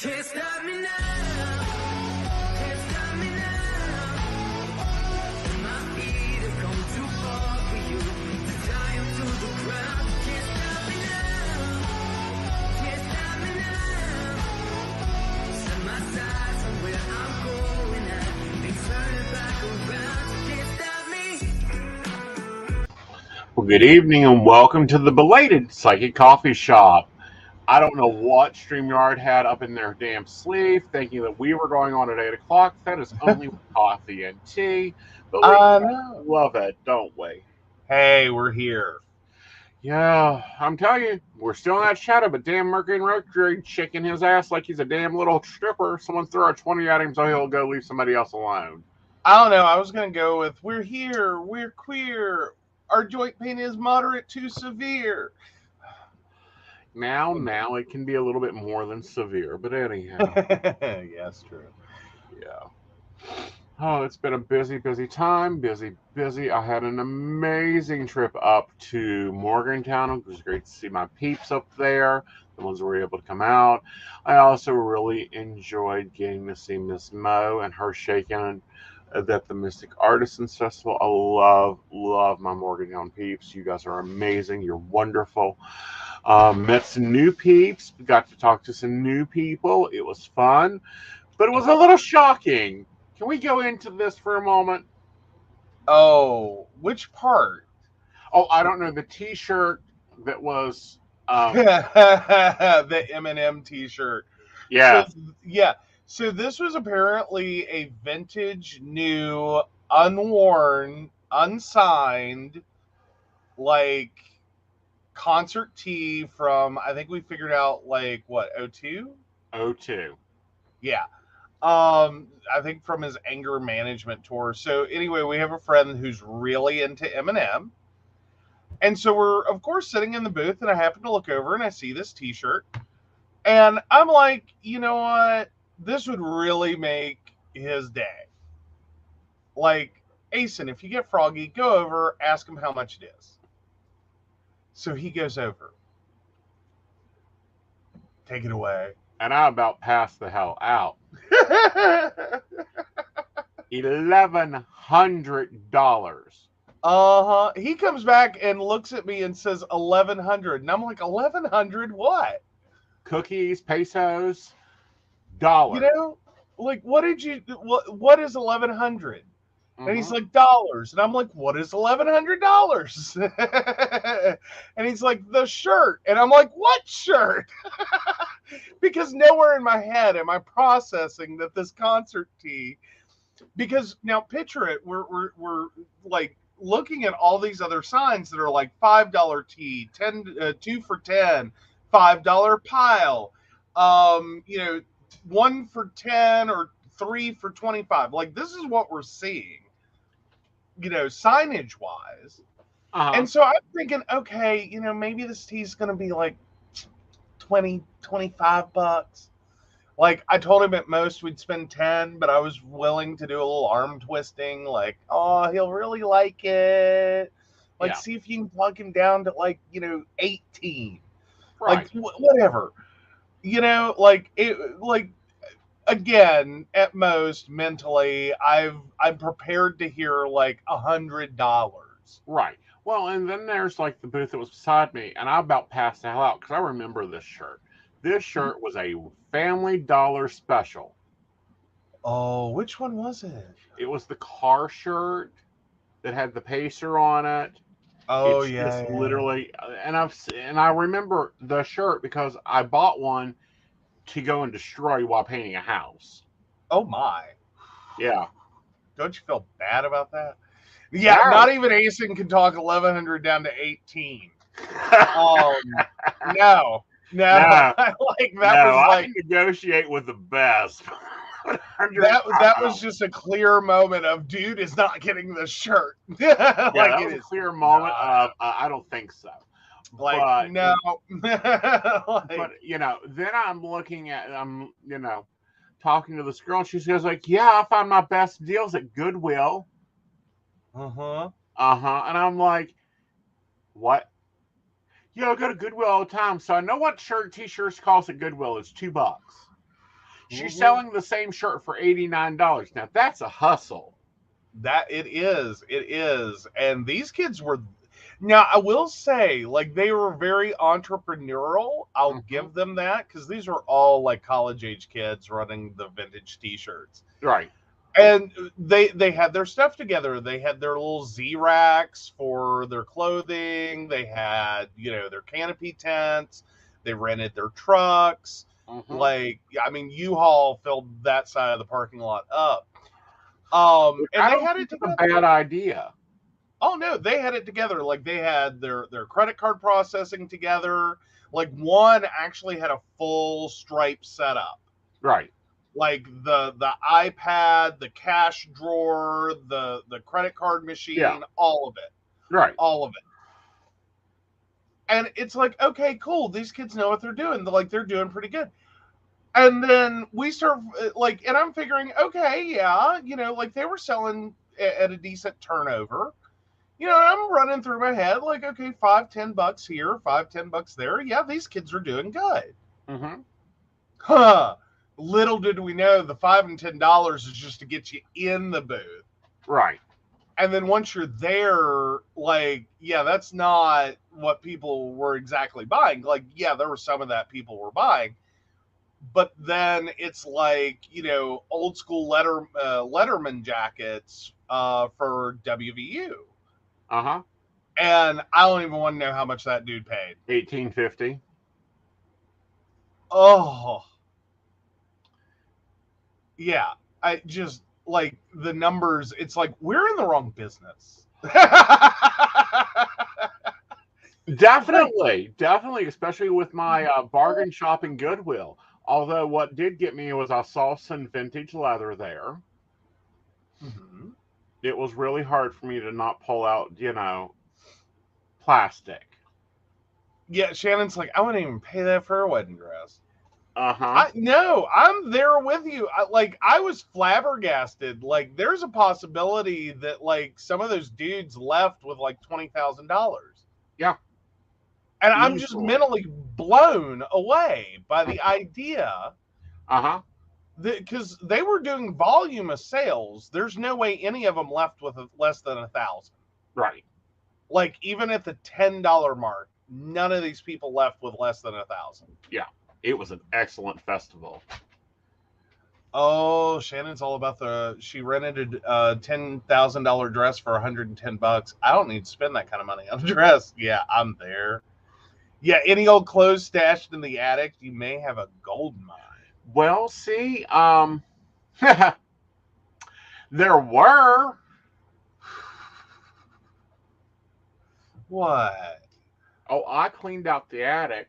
Can't stop me now. Can't stop me now. My feet have come too far for you to tie them to the ground. Can't stop me now. Can't stop me now. Set my sights on where I'm going at. They turn it back around. Can't stop me. Well, good evening and welcome to the belated Psychic Coffee Shop. I don't know what StreamYard had up in their damn sleeve, thinking that we were going on at 8 o'clock. That is only coffee and tea. But we love it, don't we? Hey, we're here. Yeah, I'm telling you, we're still in that shadow, but damn Mercury and Retrograde shaking his ass like he's a damn little stripper. Someone throw a 20 at him so he'll go leave somebody else alone. I don't know. I was going to go with, we're here, we're queer, our joint pain is moderate to severe. Now it can be a little bit more than severe, but anyhow. Yes, true. Yeah. Oh, it's been a busy time. Busy. I had an amazing trip up to Morgantown. It was great to see my peeps up there, the ones that were able to come out. I also really enjoyed getting to see Miss Mo and her shaking at the Mystic Artisans Festival. I love my Morgantown peeps. You guys are amazing. You're wonderful. Met some new peeps. Got to talk to some new people. It was fun, but it was a little shocking. Can we go into this for a moment? Oh, which part? Oh, I don't know. The T-shirt that was the M&M T-shirt. Yeah. So this was apparently a vintage, new, unworn, unsigned, like, concert tee from, I think we figured out, like, what, 02? 02. Yeah. I think from his anger management tour. So anyway, we have a friend who's really into Eminem. And so we're, of course, sitting in the booth, and I happen to look over and I see this T-shirt. And I'm like, you know what? This would really make his day. Like, Aeson, if you get Froggy, go over, ask him how much it is. So he goes over. Take it away. And I about passed the hell out. $1,100. He comes back and looks at me and says $1,100, and I'm like, $1,100 what? Cookies, pesos, dollars. You know, like, what is $1,100? And he's like, dollars. And I'm like, what is $1,100? And he's like, the shirt. And I'm like, what shirt? Because nowhere in my head am I processing that this concert tee, because now picture it, we're like looking at all these other signs that are like $5 tee, 2 for $10, $5 pile, 1 for $10 or 3 for $25. Like, this is what we're seeing, signage wise. And so I'm thinking, okay, maybe this tee's going to be like $20, $25. Like, I told him at most we'd spend 10, but I was willing to do a little arm twisting. Like, oh, he'll really like it. Like, see if you can plug him down to 18. Right. Like, whatever. Again, at most, mentally, I'm prepared to hear like $100. Right. Well, and then there's like the booth that was beside me, and I about passed the hell out because I remember this shirt. This shirt was a Family Dollar special. Oh, which one was it? It was the car shirt that had the pacer on it. Oh, it's just literally, and I remember the shirt because I bought one to go and destroy while painting a house. Oh my. Yeah. Don't you feel bad about that? Yeah, not even Aeson can talk 1,100 down to 18. No. No, like no, that was I like can negotiate with the best. that was just a clear moment of dude is not getting the shirt. Yeah, Like that it was a is clear moment not of I don't think so. like But no. but then I'm looking at talking to this girl, and she says like, yeah, I found my best deals at Goodwill. Uh-huh. And I'm like, what? Yeah, I go to Goodwill all the time, so I know what t-shirts cost at Goodwill. It's $2. She's selling the same shirt for $89. Now that's a hustle. That it is. And these kids were, now I will say, like, they were very entrepreneurial. I'll give them that, because these were all like college age kids running the vintage t-shirts. Right. And they had their stuff together. They had their little Z-racks for their clothing. They had, their canopy tents. They rented their trucks. Like, I mean, U-Haul filled that side of the parking lot up. And they had it together. A bad idea. Oh no, they had it together. Like, they had their credit card processing together. Like, one actually had a full Stripe setup. Right. Like the iPad, the cash drawer, the credit card machine, all of it. Right. All of it. And it's like, okay, cool. These kids know what they're doing. They're doing pretty good. And then we start, like, and I'm figuring, okay, yeah, like they were selling at a decent turnover. I'm running through my head, like, okay, $5-10 here, $5-10 there. Yeah, these kids are doing good. Huh. Little did we know the $5 and $10 is just to get you in the booth. Right. And then once you're there, like, yeah, that's not what people were exactly buying. Like, yeah, there was some of that people were buying. But then it's like, old school Letterman jackets for WVU. And I don't even want to know how much that dude paid. $18.50. Oh. Yeah. I just, like, the numbers, it's like, we're in the wrong business. Definitely, especially with my bargain shopping Goodwill. Although what did get me was I saw some vintage leather there. It was really hard for me to not pull out, plastic. Yeah, Shannon's like, I wouldn't even pay that for a wedding dress. Uh-huh. No, I'm there with you. I was flabbergasted. Like, there's a possibility that, like, some of those dudes left with like $20,000. Yeah. And I'm just mentally blown away by the idea. Uh-huh. Because they were doing volume of sales. There's no way any of them left with less than 1,000. Right. Like, even at the $10 mark, none of these people left with less than 1,000. Yeah. It was an excellent festival. Oh, Shannon's all about she rented a $10,000 dress for $110. I don't need to spend that kind of money on a dress. Yeah, I'm there. Yeah, any old clothes stashed in the attic, you may have a gold mine. Well, see, there were. What? Oh, I cleaned out the attic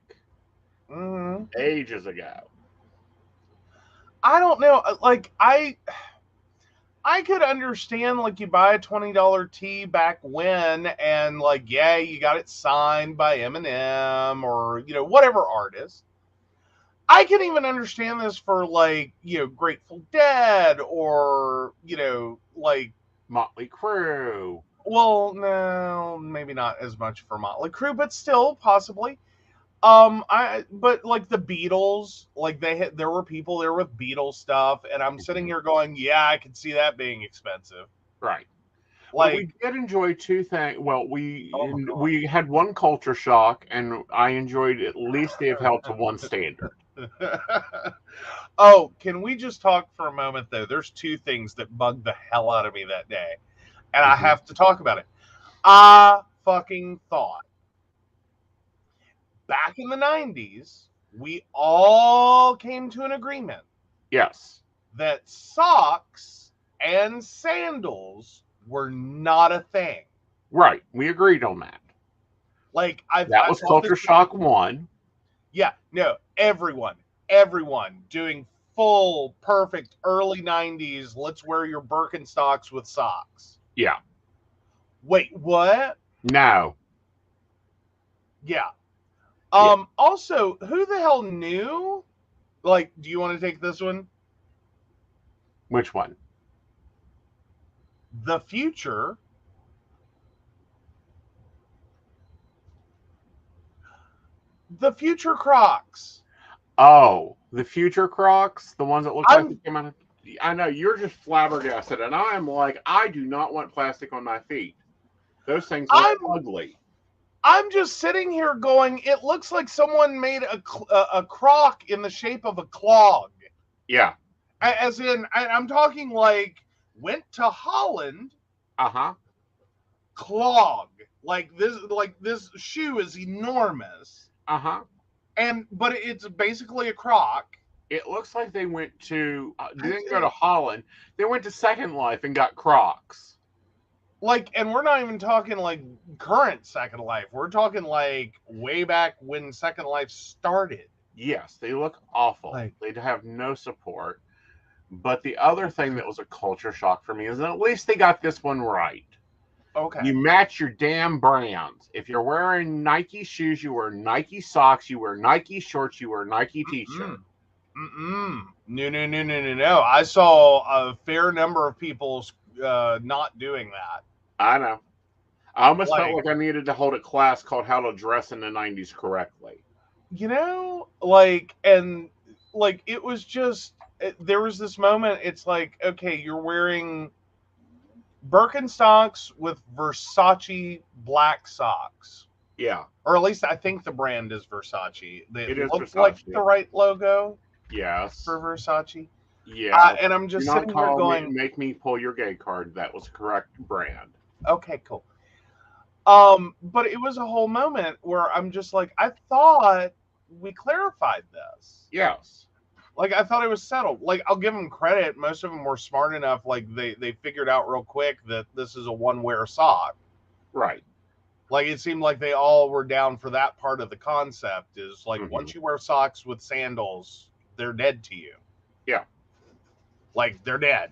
ages ago. I don't know. Like, I could understand, like, you buy a $20 tee back when, and, like, yeah, you got it signed by Eminem or, whatever artist. I can even understand this for, like, Grateful Dead or, like Motley Crue. Well, no, maybe not as much for Motley Crue, but still possibly. But like the Beatles, like there were people there with Beatles stuff, and I'm sitting here going, yeah, I could see that being expensive. Right. Like, we did enjoy two things. Well, we had one culture shock, and I enjoyed at least they've held to one standard. Oh, can we just talk for a moment though? There's two things that bugged the hell out of me that day, and I have to talk about it. I fucking thought back in the 90s, we all came to an agreement. Yes. That socks and sandals were not a thing. Right. We agreed on that. Like, that was culture shock 1. Yeah, no, everyone doing full, perfect early 90s. Let's wear your Birkenstocks with socks. Yeah. Wait, what? No. Yeah. Yeah. Also, who the hell knew? Like, do you want to take this one? Which one? The future. The future Crocs. Oh, the future Crocs, the ones that look like they I'm came out of. I know you're just flabbergasted, and I am like, I do not want plastic on my feet. Those things look I'm ugly. I'm just sitting here going, it looks like someone made a croc in the shape of a clog. Yeah. As in, I'm talking like went to Holland, Uh-huh. clog. Like this shoe is enormous. Uh-huh. But it's basically a croc. It looks like they went to. They I didn't go to think, Holland. They went to Second Life and got Crocs. like, and we're not even talking like current Second Life. We're talking like way back when Second Life started. Yes, they look awful. Like, They have no support. But the other thing that was a culture shock for me is that at least they got this one right. okay. You match your damn brands. If you're wearing Nike shoes, you wear Nike socks, you wear Nike shorts, you wear Nike t-shirt. No. I saw a fair number of people not doing that. I know. I almost felt Like, like I needed to hold a class called How to Dress in the 90s Correctly. and like it was just there was this moment. It's like, okay, you're wearing Birkenstocks with Versace black socks. Yeah. Or at least I think the brand is Versace. It It is looked like Versace. the right logo Yes. for Versace. Yeah. And I'm just Do not sitting here call going, me, make me pull your gay card. That was the correct brand. okay, cool. But it was a whole moment where I'm just like, I thought we clarified this. Yes. Like, I thought it was settled. Like, I'll give them credit. Most of them were smart enough. Like, they figured out real quick that this is a one-wear sock. Right. Like, it seemed like they all were down for that part of the concept is like, once you wear socks with sandals, they're dead to you. Yeah. Like, they're dead.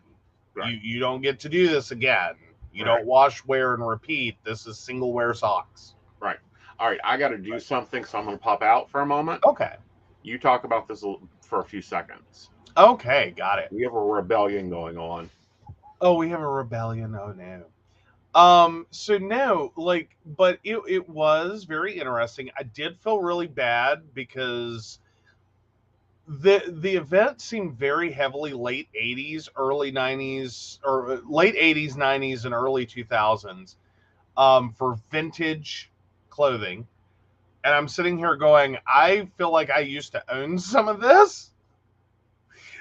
Right. You don't get to do this again. You Right. don't wash, wear, and repeat. This is single wear socks. Right. All right. I got to do something, so I'm going to pop out for a moment. Okay. You talk about this for a few seconds. Okay, got it. We have a rebellion going on. Oh, we have a rebellion. Oh no. So no, like, but it was very interesting. I did feel really bad because the event seemed very heavily late 80s, early 90s, or late 80s, 90s, and early 2000s for vintage clothing. And I'm sitting here going, I feel like I used to own some of this.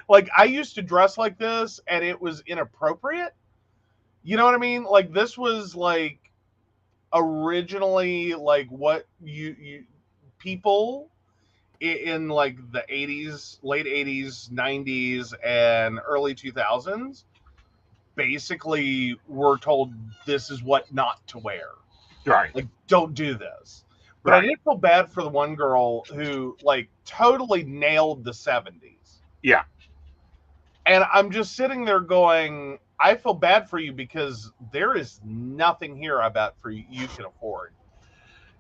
Like, I used to dress like this and it was inappropriate. You know what I mean? Like, this was like originally like what you people in like the 80s, late 80s, 90s, and early 2000s basically were told this is what not to wear. Right. Like, don't do this. But I did feel bad for the one girl who like totally nailed the 70s. Yeah. And I'm just sitting there going, I feel bad for you because there is nothing here I bet for you can afford.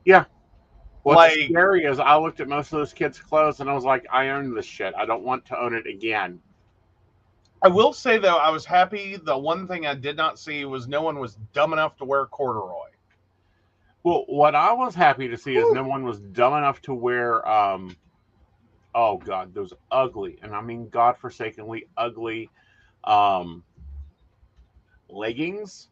Yeah. What's Like, scary is I looked at most of those kids' clothes and I was like, I own this shit. I don't want to own it again. I will say though, I was happy. The one thing I did not see was no one was dumb enough to wear corduroy. Well, what I was happy to see is no one was dumb enough to wear, oh God, those ugly, and I mean godforsakenly ugly leggings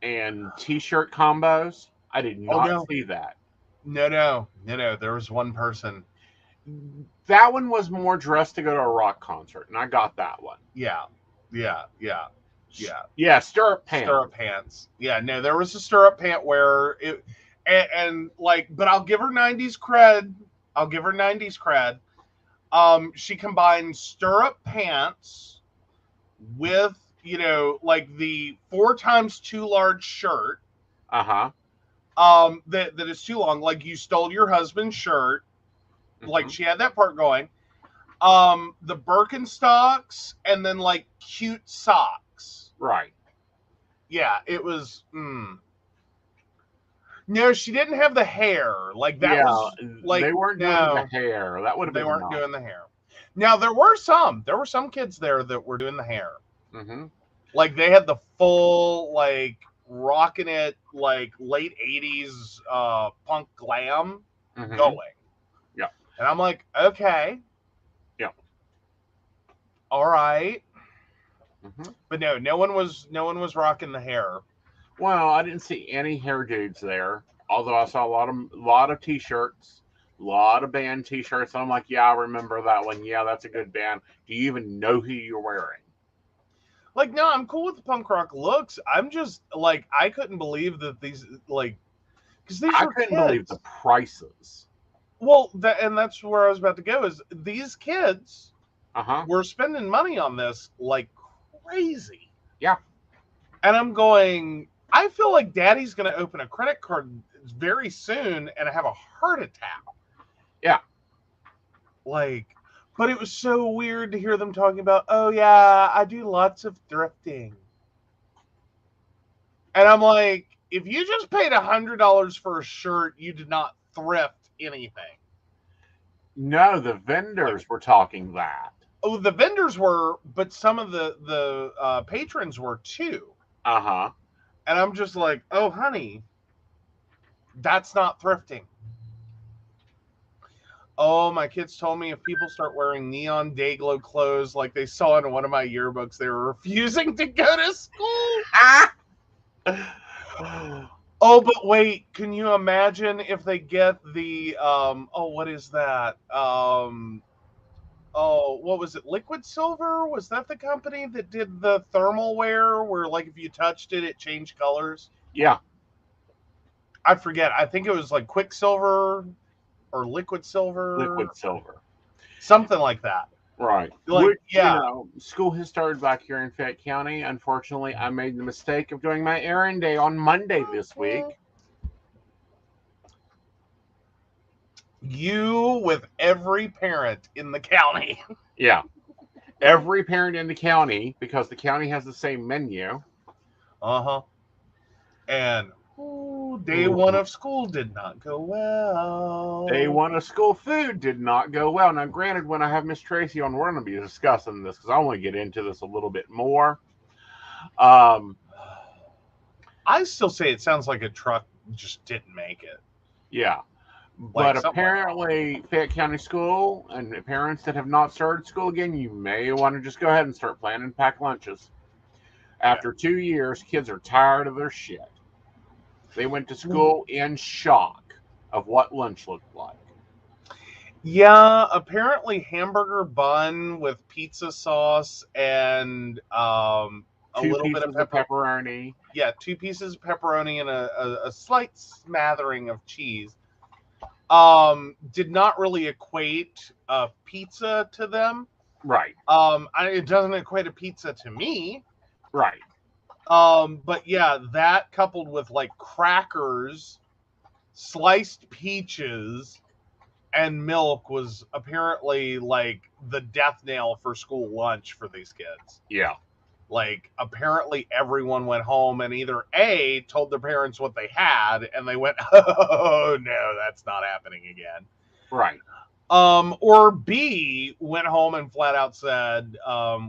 and t-shirt combos. I did not see that. No. There was one person. That one was more dressed to go to a rock concert, and I got that one. Yeah. Yeah, stirrup pants. Stirrup pants. Yeah, no, there was a stirrup pant wearer. And like, but I'll give her 90s cred. She combined stirrup pants with, like the 4 times too large shirt. Uh-huh. that is too long. Like you stole your husband's shirt. Like Mhm. she had that part going. The Birkenstocks and then like cute socks. Right. Yeah, it was. No, she didn't have the hair. Like that Yeah, was like they weren't doing the no, hair. That would have they been weren't nice. doing the hair. Now there were some. There were some kids there that were doing the hair. Mm-hmm. Like they had the full like rocking it like late 80s punk glam Mm-hmm. going. Yeah. And I'm like, okay. Yeah. All right. Mm-hmm. But no one was rocking the hair. Well, I didn't see any hair dudes there, although I saw a lot of t-shirts, a lot of band t-shirts. And I'm like, yeah, I remember that one. Yeah, that's a good band. Do you even know who you're wearing? Like, no, I'm cool with the punk rock looks. I'm just like, I couldn't believe that these like, because these I were couldn't kids. believe the prices. Well, and that's where I was about to go. Is these kids Uh-huh. were spending money on this like crazy. Yeah. And I'm going, I feel like daddy's going to open a credit card very soon and have a heart attack. Yeah. Like, but it was so weird to hear them talking about, oh, yeah, I do lots of thrifting. And I'm like, if you just paid $100 for a shirt, you did not thrift anything. No, the vendors were talking that. Oh, the vendors were, but some of the patrons were too. Uh-huh. And I'm just like, oh, honey, that's not thrifting. Oh, my kids told me if people start wearing neon day-glow clothes like they saw in one of my yearbooks, they were refusing to go to school. Oh, but wait, can you imagine if they get the, what is that? What was it? Liquid Silver? Was that the company that did the thermal wear where, like, if you touched it, it changed colors? Yeah. I forget. I think it was like Quicksilver or Liquid Silver. Liquid silver. Something like that. Right. Like, Which, yeah. school has started back here in Fayette County. Unfortunately, I made the mistake of doing my errand day on Monday this week. You with every parent in the county. Yeah. Every parent in the county, because the county has the same menu. Uh-huh. And day one of school did not go well. Day one of school food did not go well. Now, granted, when I have Miss Tracy on, we're going to be discussing this because I want to get into this a little bit more. I still say it sounds like a truck just didn't make it. Yeah. Like But apparently, Fayette County School and parents that have not started school again, you may want to just go ahead and start planning packed lunches. After 2 years, kids are tired of their shit. They went to school in shock of what lunch looked like. Yeah, apparently hamburger bun with pizza sauce and a little bit of pepperoni. Yeah, 2 pieces of pepperoni and a slight smattering of cheese. Did not really equate a pizza to them. Right. It doesn't equate a pizza to me. Right. But yeah, that coupled with like crackers, sliced peaches, and milk was apparently like the death nail for school lunch for these kids. Yeah. Like apparently everyone went home and either A, told their parents what they had and they went, oh no, that's not happening again. Right. Or B, went home and flat out said,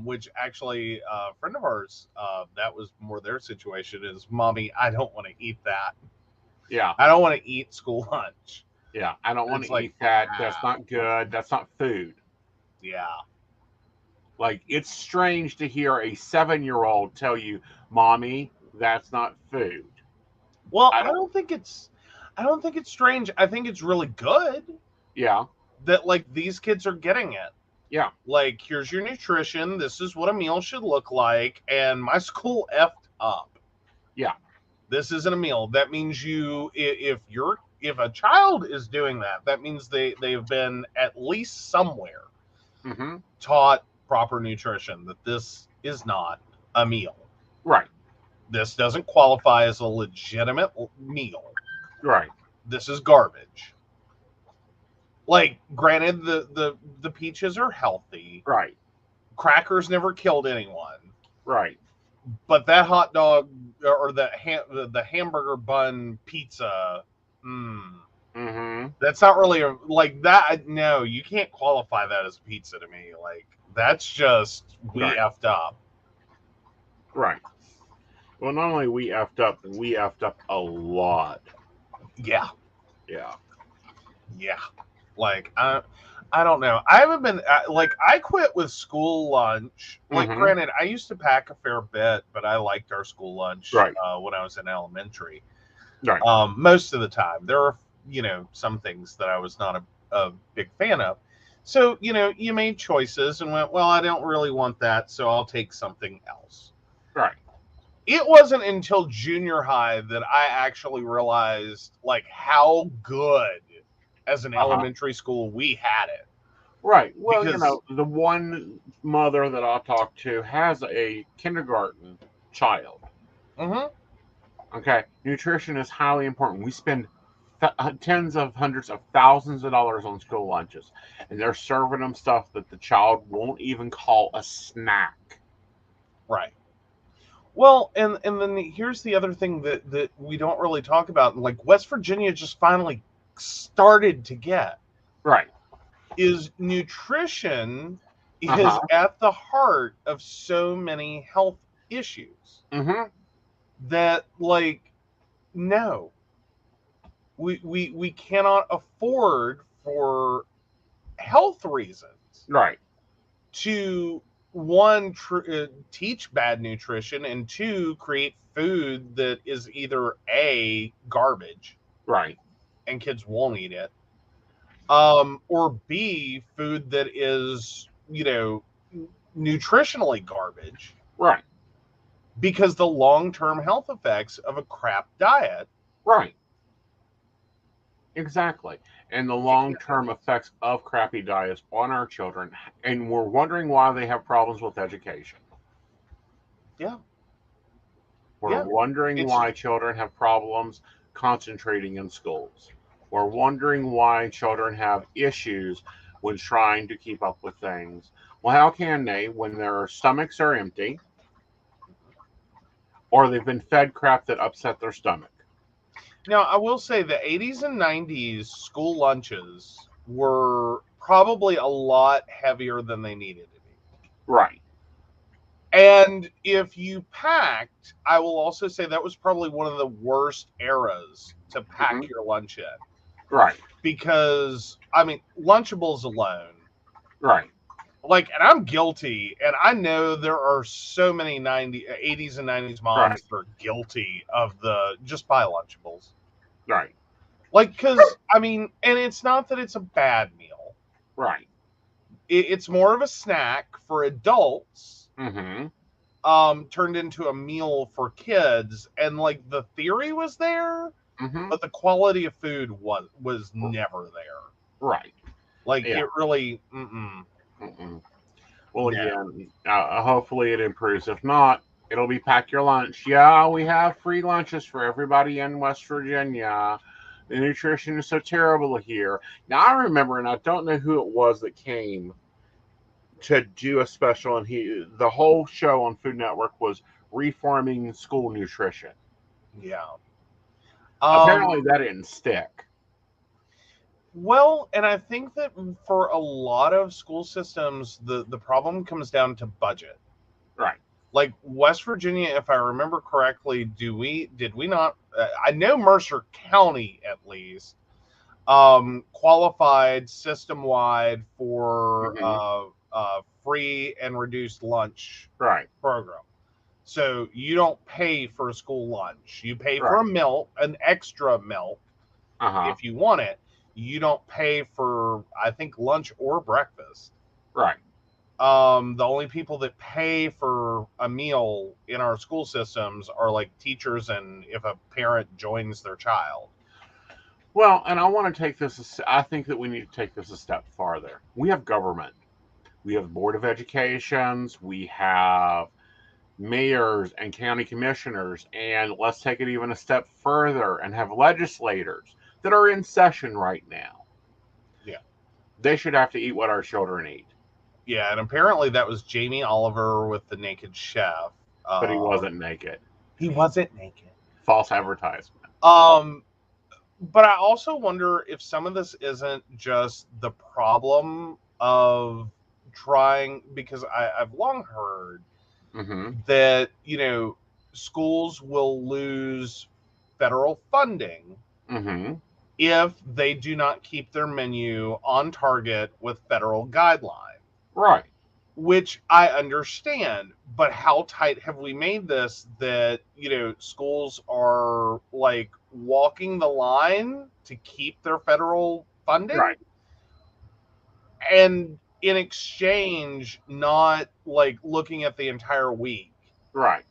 which actually a friend of ours, that was more their situation, is, Mommy, I don't want to eat that. Yeah. I don't want to eat school lunch. Yeah. I don't want to eat that. That's not good. That's not food. Yeah. Like, it's strange to hear a 7-year-old tell you, Mommy, that's not food. Well, I don't think it's strange. I think it's really good. Yeah. That like these kids are getting it. Yeah. Like, here's your nutrition. This is what a meal should look like. And my school effed up. Yeah. This isn't a meal. That means if a child is doing that, that means they've been at least somewhere taught proper nutrition, that this is not a meal. Right. This doesn't qualify as a legitimate meal. Right. This is garbage. Like, granted, the peaches are healthy. Right. Crackers never killed anyone. Right. But that hot dog or the hamburger bun pizza, Mm-hmm. that's not really like that. No, you can't qualify that as pizza to me. Like, that's just we Right. effed up. Right. Well, not only we effed up, we effed up a lot. Yeah, Yeah. yeah. Like, I don't know. I haven't been like, I quit with school lunch. Like, Mm-hmm. granted, I used to pack a fair bit, but I liked our school lunch Right. when I was in elementary. Right. Most of the time, there are some things that I was not a big fan of. So you made choices and went, well, I don't really want that, so I'll take something else. Right. It wasn't until junior high that I actually realized like how good as an elementary school we had it. Right. Well, Because the one mother that I talked to has a kindergarten child. Mhm. Okay. Nutrition is highly important. We spend tens of hundreds of thousands of dollars on school lunches, and they're serving them stuff that the child won't even call a snack. Right. Well, and then here's the other thing that we don't really talk about. Like, West Virginia just finally started to get Right. is nutrition is Uh-huh. at the heart of so many health issues Mm-hmm. that, like, no, we cannot afford, for health reasons, Right. to one teach bad nutrition, and two create food that is either A, garbage Right. and kids won't eat it, or B, food that is nutritionally garbage, Right. because the long-term health effects of a crap diet. Right. Exactly. And the You can't long-term effects of crappy diets on our children, and we're wondering why they have problems with education. Yeah, We're yeah. wondering It's why children have problems concentrating in schools. We're wondering why children have issues when trying to keep up with things. Well, how can they when their stomachs are empty or they've been fed crap that upset their stomach? Now, I will say the 80s and 90s school lunches were probably a lot heavier than they needed to be. Right. And if you packed, I will also say that was probably one of the worst eras to pack Mhm. your lunch in. Right. Because, I mean, Lunchables alone, Right. like, and I'm guilty, and I know there are so many 80s and 90s Right. moms that are guilty of the just buy Lunchables. Right. Like, because, I mean, and it's not that it's a bad meal. Right. It's more of a snack for adults, Mm-hmm. turned into a meal for kids. And, like, the theory was there, Mm-hmm. but the quality of food was never there. Right. Like, Yeah. it really, Mm-mm. Well, No. again, hopefully it improves. If not, it'll be pack your lunch. Yeah, we have free lunches for everybody in West Virginia. The nutrition is so terrible here. Now, I remember, and I don't know who it was that came to do a special, and the whole show on Food Network was reforming school nutrition. Yeah. Apparently, that didn't stick. Well, and I think that for a lot of school systems, the problem comes down to budget. Right. Like, West Virginia, if I remember correctly, did we not? I know Mercer County, at least, qualified system wide for Mm-hmm. free and reduced lunch Right. program. So you don't pay for a school lunch. You pay for Right. an extra milk, Uh-huh. if you want it. You don't pay for, I think, lunch or breakfast. Right. The only people that pay for a meal in our school systems are, like, teachers, and if a parent joins their child. Well, and I want to take this, I think that we need to take this a step farther. We have government. We have Board of Educations. We have mayors and county commissioners, and let's take it even a step further and have legislators that are in session right now. Yeah. They should have to eat what our children eat. Yeah, and apparently that was Jamie Oliver with the naked chef. But he wasn't naked. He wasn't naked. False advertisement. But I also wonder if some of this isn't just the problem of trying, because I've long heard that, schools will lose federal funding if they do not keep their menu on target with federal guidelines. Right. Which I understand, but how tight have we made this that, schools are like walking the line to keep their federal funding? Right. And in exchange, not like looking at the entire week. Right.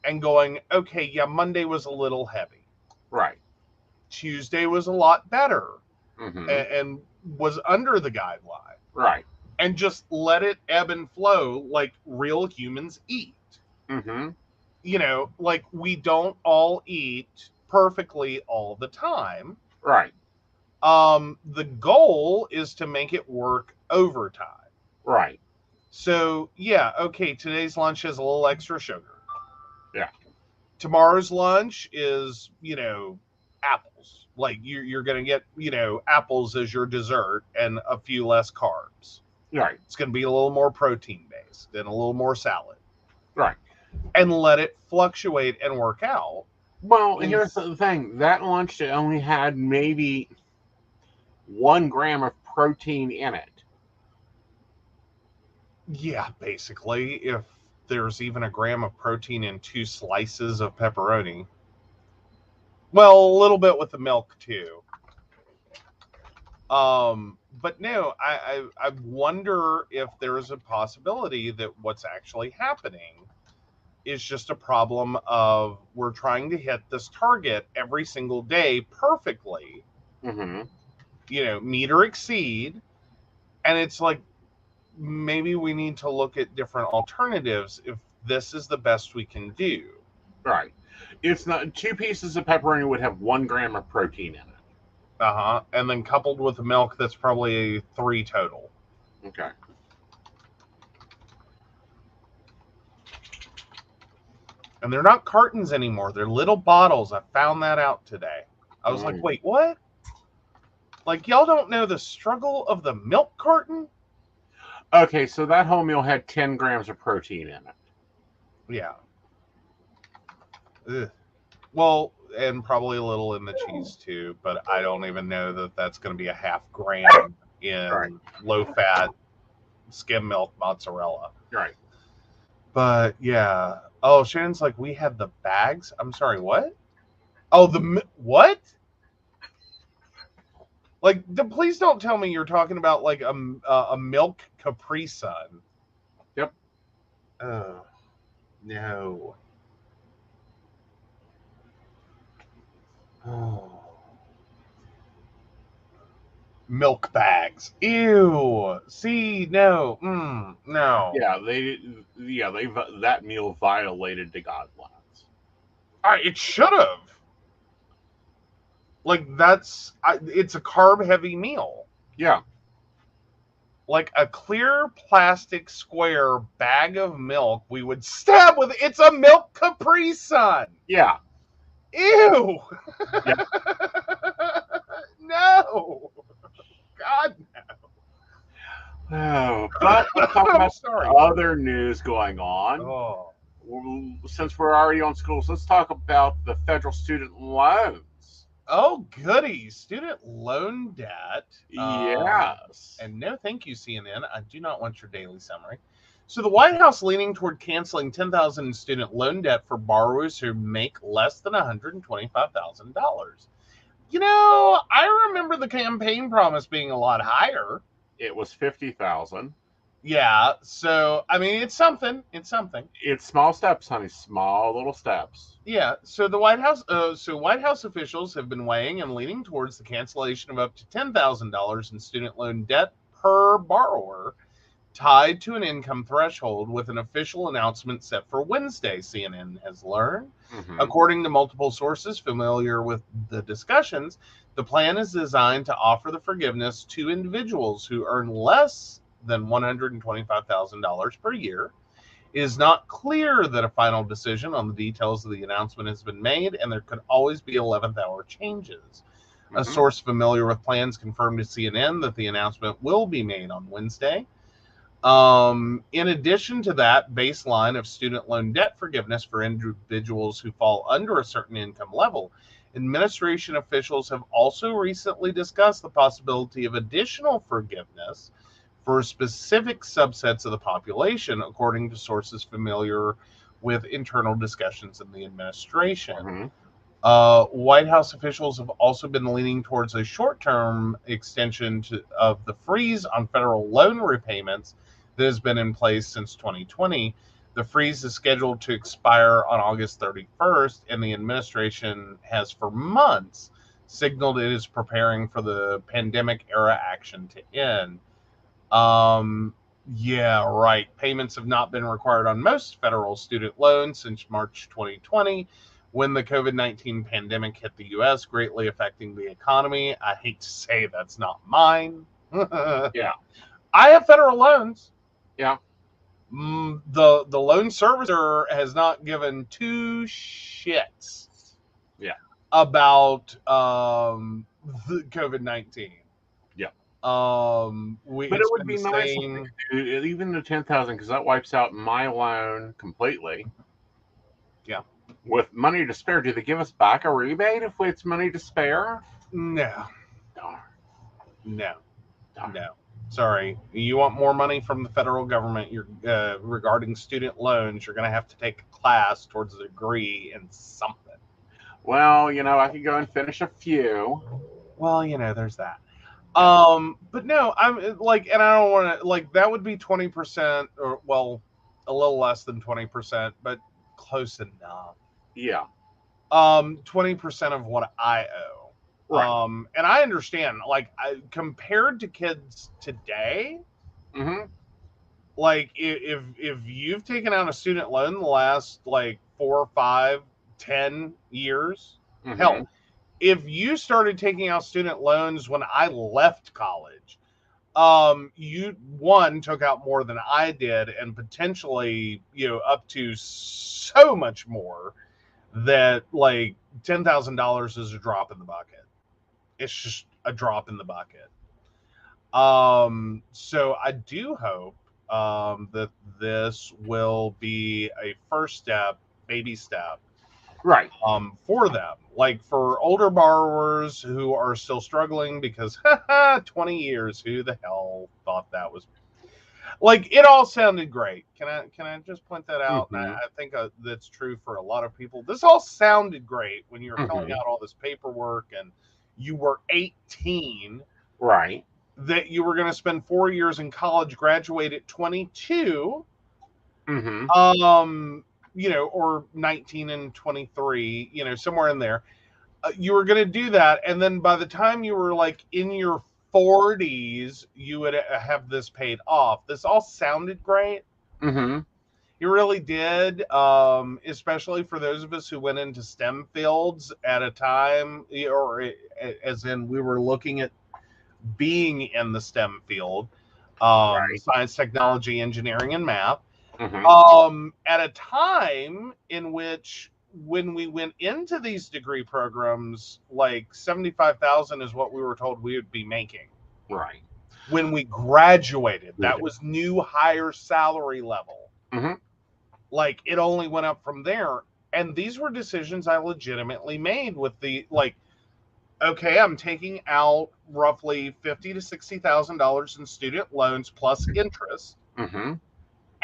And going, okay, yeah, Monday was a little heavy. Right. Tuesday was a lot better and was under the guideline. Right. And just let it ebb and flow like real humans eat. Like we don't all eat perfectly all the time. Right. The goal is to make it work overtime. Right. So, yeah, okay, today's lunch has a little extra sugar. Yeah. Tomorrow's lunch is, apples. Like you're going to get, apples as your dessert and a few less carbs. Right. It's going to be a little more protein based and a little more salad. Right. And let it fluctuate and work out. Well, here's the thing. That lunch only had maybe 1 gram of protein in it. Yeah, basically, if there's even a gram of protein in 2 slices of pepperoni. Well, a little bit with the milk too. But no, I wonder if there's a possibility that what's actually happening is just a problem of we're trying to hit this target every single day perfectly, meet or exceed. And it's like, maybe we need to look at different alternatives if this is the best we can do. Right. It's not 2 pieces of pepperoni would have 1 gram of protein in it. And then coupled with the milk, that's probably 3 total. Okay. And they're not cartons anymore. They're little bottles. I found that out today. I was like, wait, what? Like, y'all don't know the struggle of the milk carton? Okay, so that whole meal had 10 grams of protein in it. Yeah. Ugh. Well, and probably a little in the cheese too, but I don't even know that that's going to be a half gram in low-fat skim milk mozzarella. Right. But yeah. Oh, Shannon's like, we had the bags. I'm sorry, what? Oh, what? Like, please don't tell me you're talking about like a milk Capri Sun. Yep. Oh, no. Oh. Milk bags. Ew. See, no. No. Yeah, that meal violated the guidelines. It should have. Like, it's a carb-heavy meal. Yeah. Like a clear plastic square bag of milk we would stab with. It's a milk Capri Sun. Yeah. Ew. Yeah. No. God, no. Oh, but let's talk about other news going on. Oh. Since we're already on schools, let's talk about the federal student loans. Oh, goody. Student loan debt. Yes. And no thank you, CNN. I do not want your daily summary. So the White House leaning toward canceling $10,000 in student loan debt for borrowers who make less than $125,000. I remember the campaign promise being a lot higher. It was 50,000. Yeah, so I mean, it's something. It's something. It's small steps, honey. Small little steps. Yeah. So the White House, White House officials have been weighing and leaning towards the cancellation of up to $10,000 in student loan debt per borrower tied to an income threshold with an official announcement set for Wednesday, CNN has learned. Mm-hmm. According to multiple sources familiar with the discussions, the plan is designed to offer the forgiveness to individuals who earn less than $125,000 per year. It is not clear that a final decision on the details of the announcement has been made, and there could always be 11th hour changes. A Mm-hmm. source familiar with plans confirmed to CNN that the announcement will be made on Wednesday. In addition to that baseline of student loan debt forgiveness for individuals who fall under a certain income level, administration officials have also recently discussed the possibility of additional forgiveness for specific subsets of the population, according to sources familiar with internal discussions in the administration. Mm-hmm. White House officials have also been leaning towards a short-term extension of the freeze on federal loan repayments that has been in place since 2020. The freeze is scheduled to expire on August 31st, and the administration has for months signaled it is preparing for the pandemic-era action to end. Yeah, right. Payments have not been required on most federal student loans since March 2020, when the COVID-19 pandemic hit the U.S., greatly affecting the economy. I hate to say that's not mine. Yeah. I have federal loans. Yeah. The loan servicer has not given two shits. Yeah. About the COVID-19. Yeah. But it would be nice if they could do even the 10,000, because that wipes out my loan completely. Yeah. With money to spare, do they give us back a rebate if it's money to spare? No. Darn. No. Darn. No. Sorry. You want more money from the federal government? You're regarding student loans. You're going to have to take a class towards a degree in something. Well, I could go and finish a few. Well, there's that. But no, I'm like, and I don't want to like that would be 20%, or well, a little less than 20%, but close enough. Yeah. 20% of what I owe. Right. And I understand, like, compared to kids today, Mm-hmm. like if you've taken out a student loan the last like 4, 5, 10 years, Mm-hmm. hell, if you started taking out student loans when I left college, you took out more than I did, and potentially up to so much more that like $10,000 is a drop in the bucket. It's just a drop in the bucket. So I do hope that this will be a first step, baby step, Right. for them. Like for older borrowers who are still struggling because 20 years, who the hell thought that was? Like, it all sounded great. Can I just point that out? And I think that's true for a lot of people. This all sounded great when you were filling out all this paperwork and you were 18. Right. That you were going to spend 4 years in college, graduate at 22. Mm-hmm. Or 19 and 23, somewhere in there. You were going to do that, and then by the time you were like in your 40s, you would have this paid off. This all sounded great. Mm-hmm. You really did, especially for those of us who went into STEM fields at a time, or as in we were looking at being in the STEM field, Right. science, technology, engineering, and math. Mm-hmm. At a time in which, when we went into these degree programs, like 75,000 is what we were told we would be making. Right. When we graduated, that was new higher salary level. Mm-hmm. Like, it only went up from there. And these were decisions I legitimately made with the, like, okay, I'm taking out roughly $50,000 to $60,000 in student loans plus interest. Mm-hmm.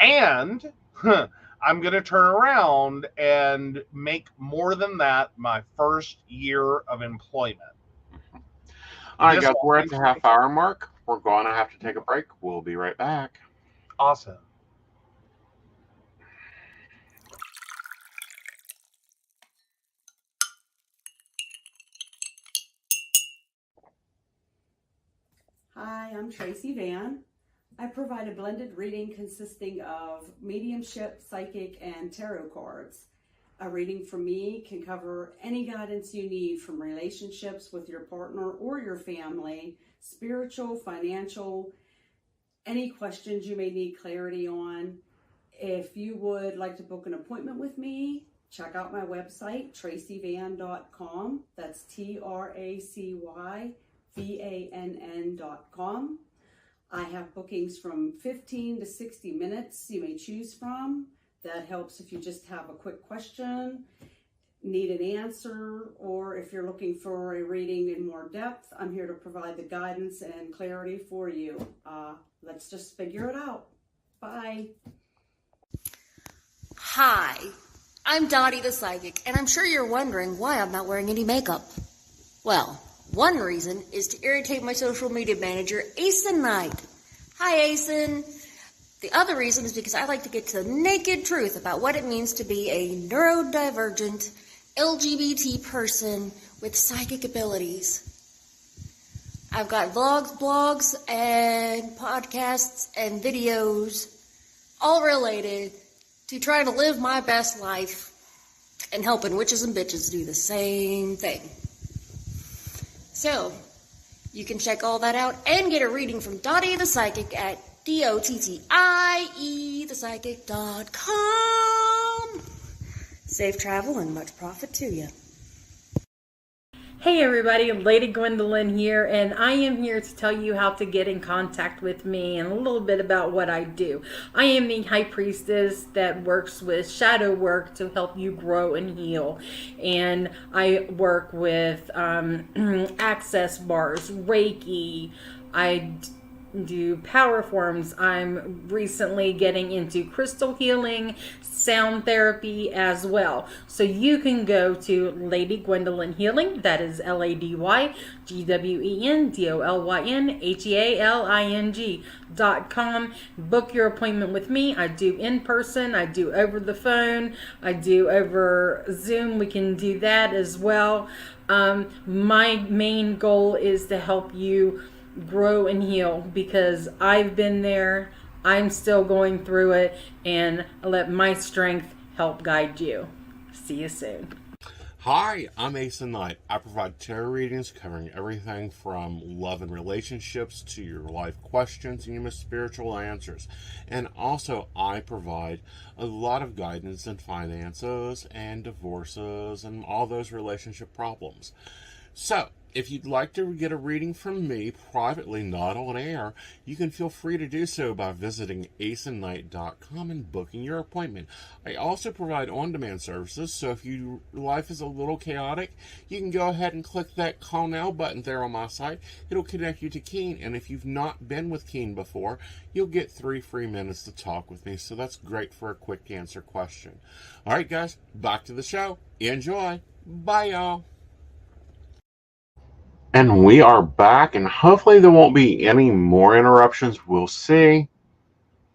And I'm going to turn around and make more than that my first year of employment. All right, guys, we're at the half-hour mark. We're going to have to take a break. We'll be right back. Awesome. Hi, I'm Tracy Van. I provide a blended reading consisting of mediumship, psychic, and tarot cards. A reading from me can cover any guidance you need from relationships with your partner or your family, spiritual, financial, any questions you may need clarity on. If you would like to book an appointment with me, check out my website, tracyvann.com. That's TracyVann.com. I have bookings from 15 to 60 minutes you may choose from. That helps if you just have a quick question, need an answer, or if you're looking for a reading in more depth, I'm here to provide the guidance and clarity for you. Let's just figure it out. Bye. Hi, I'm Dottie the Psychic, and I'm sure you're wondering why I'm not wearing any makeup. Well, one reason is to irritate my social media manager, Aeson Knight. Hi, Aeson. The other reason is because I like to get to the naked truth about what it means to be a neurodivergent LGBT person with psychic abilities. I've got vlogs, blogs, and podcasts and videos all related to trying to live my best life and helping witches and bitches do the same thing. So, you can check all that out and get a reading from Dottie the Psychic at DOTTIEthepsychic.com. Safe travel and much profit to you. Hey everybody, Lady Gwendolyn here, and I am here to tell you how to get in contact with me and a little bit about what I do. I am the High Priestess that works with shadow work to help you grow and heal. And I work with access bars, Reiki, I do power forms. I'm recently getting into crystal healing, sound therapy as well. So you can go to Lady Gwendolyn Healing, that is LadyGwendolynHealing.com. Book your appointment with me. I do in person, I do over the phone, I do over Zoom. We can do that as well. My main goal is to help you grow and heal, because I've been there, I'm still going through it, and let my strength help guide you. See you soon. Hi, I'm Aeson Knight. I provide tarot readings covering everything from love and relationships to your life questions and your most spiritual answers. And also, I provide a lot of guidance in finances and divorces and all those relationship problems. So, if you'd like to get a reading from me privately, not on air, you can feel free to do so by visiting aesonknight.com and booking your appointment. I also provide on-demand services, so if your life is a little chaotic, you can go ahead and click that call now button there on my site. It'll connect you to Keen, and if you've not been with Keen before, you'll get 3 free minutes to talk with me, so that's great for a quick answer question. All right, guys, back to the show. Enjoy. Bye, y'all. And we are back, and hopefully there won't be any more interruptions. We'll see.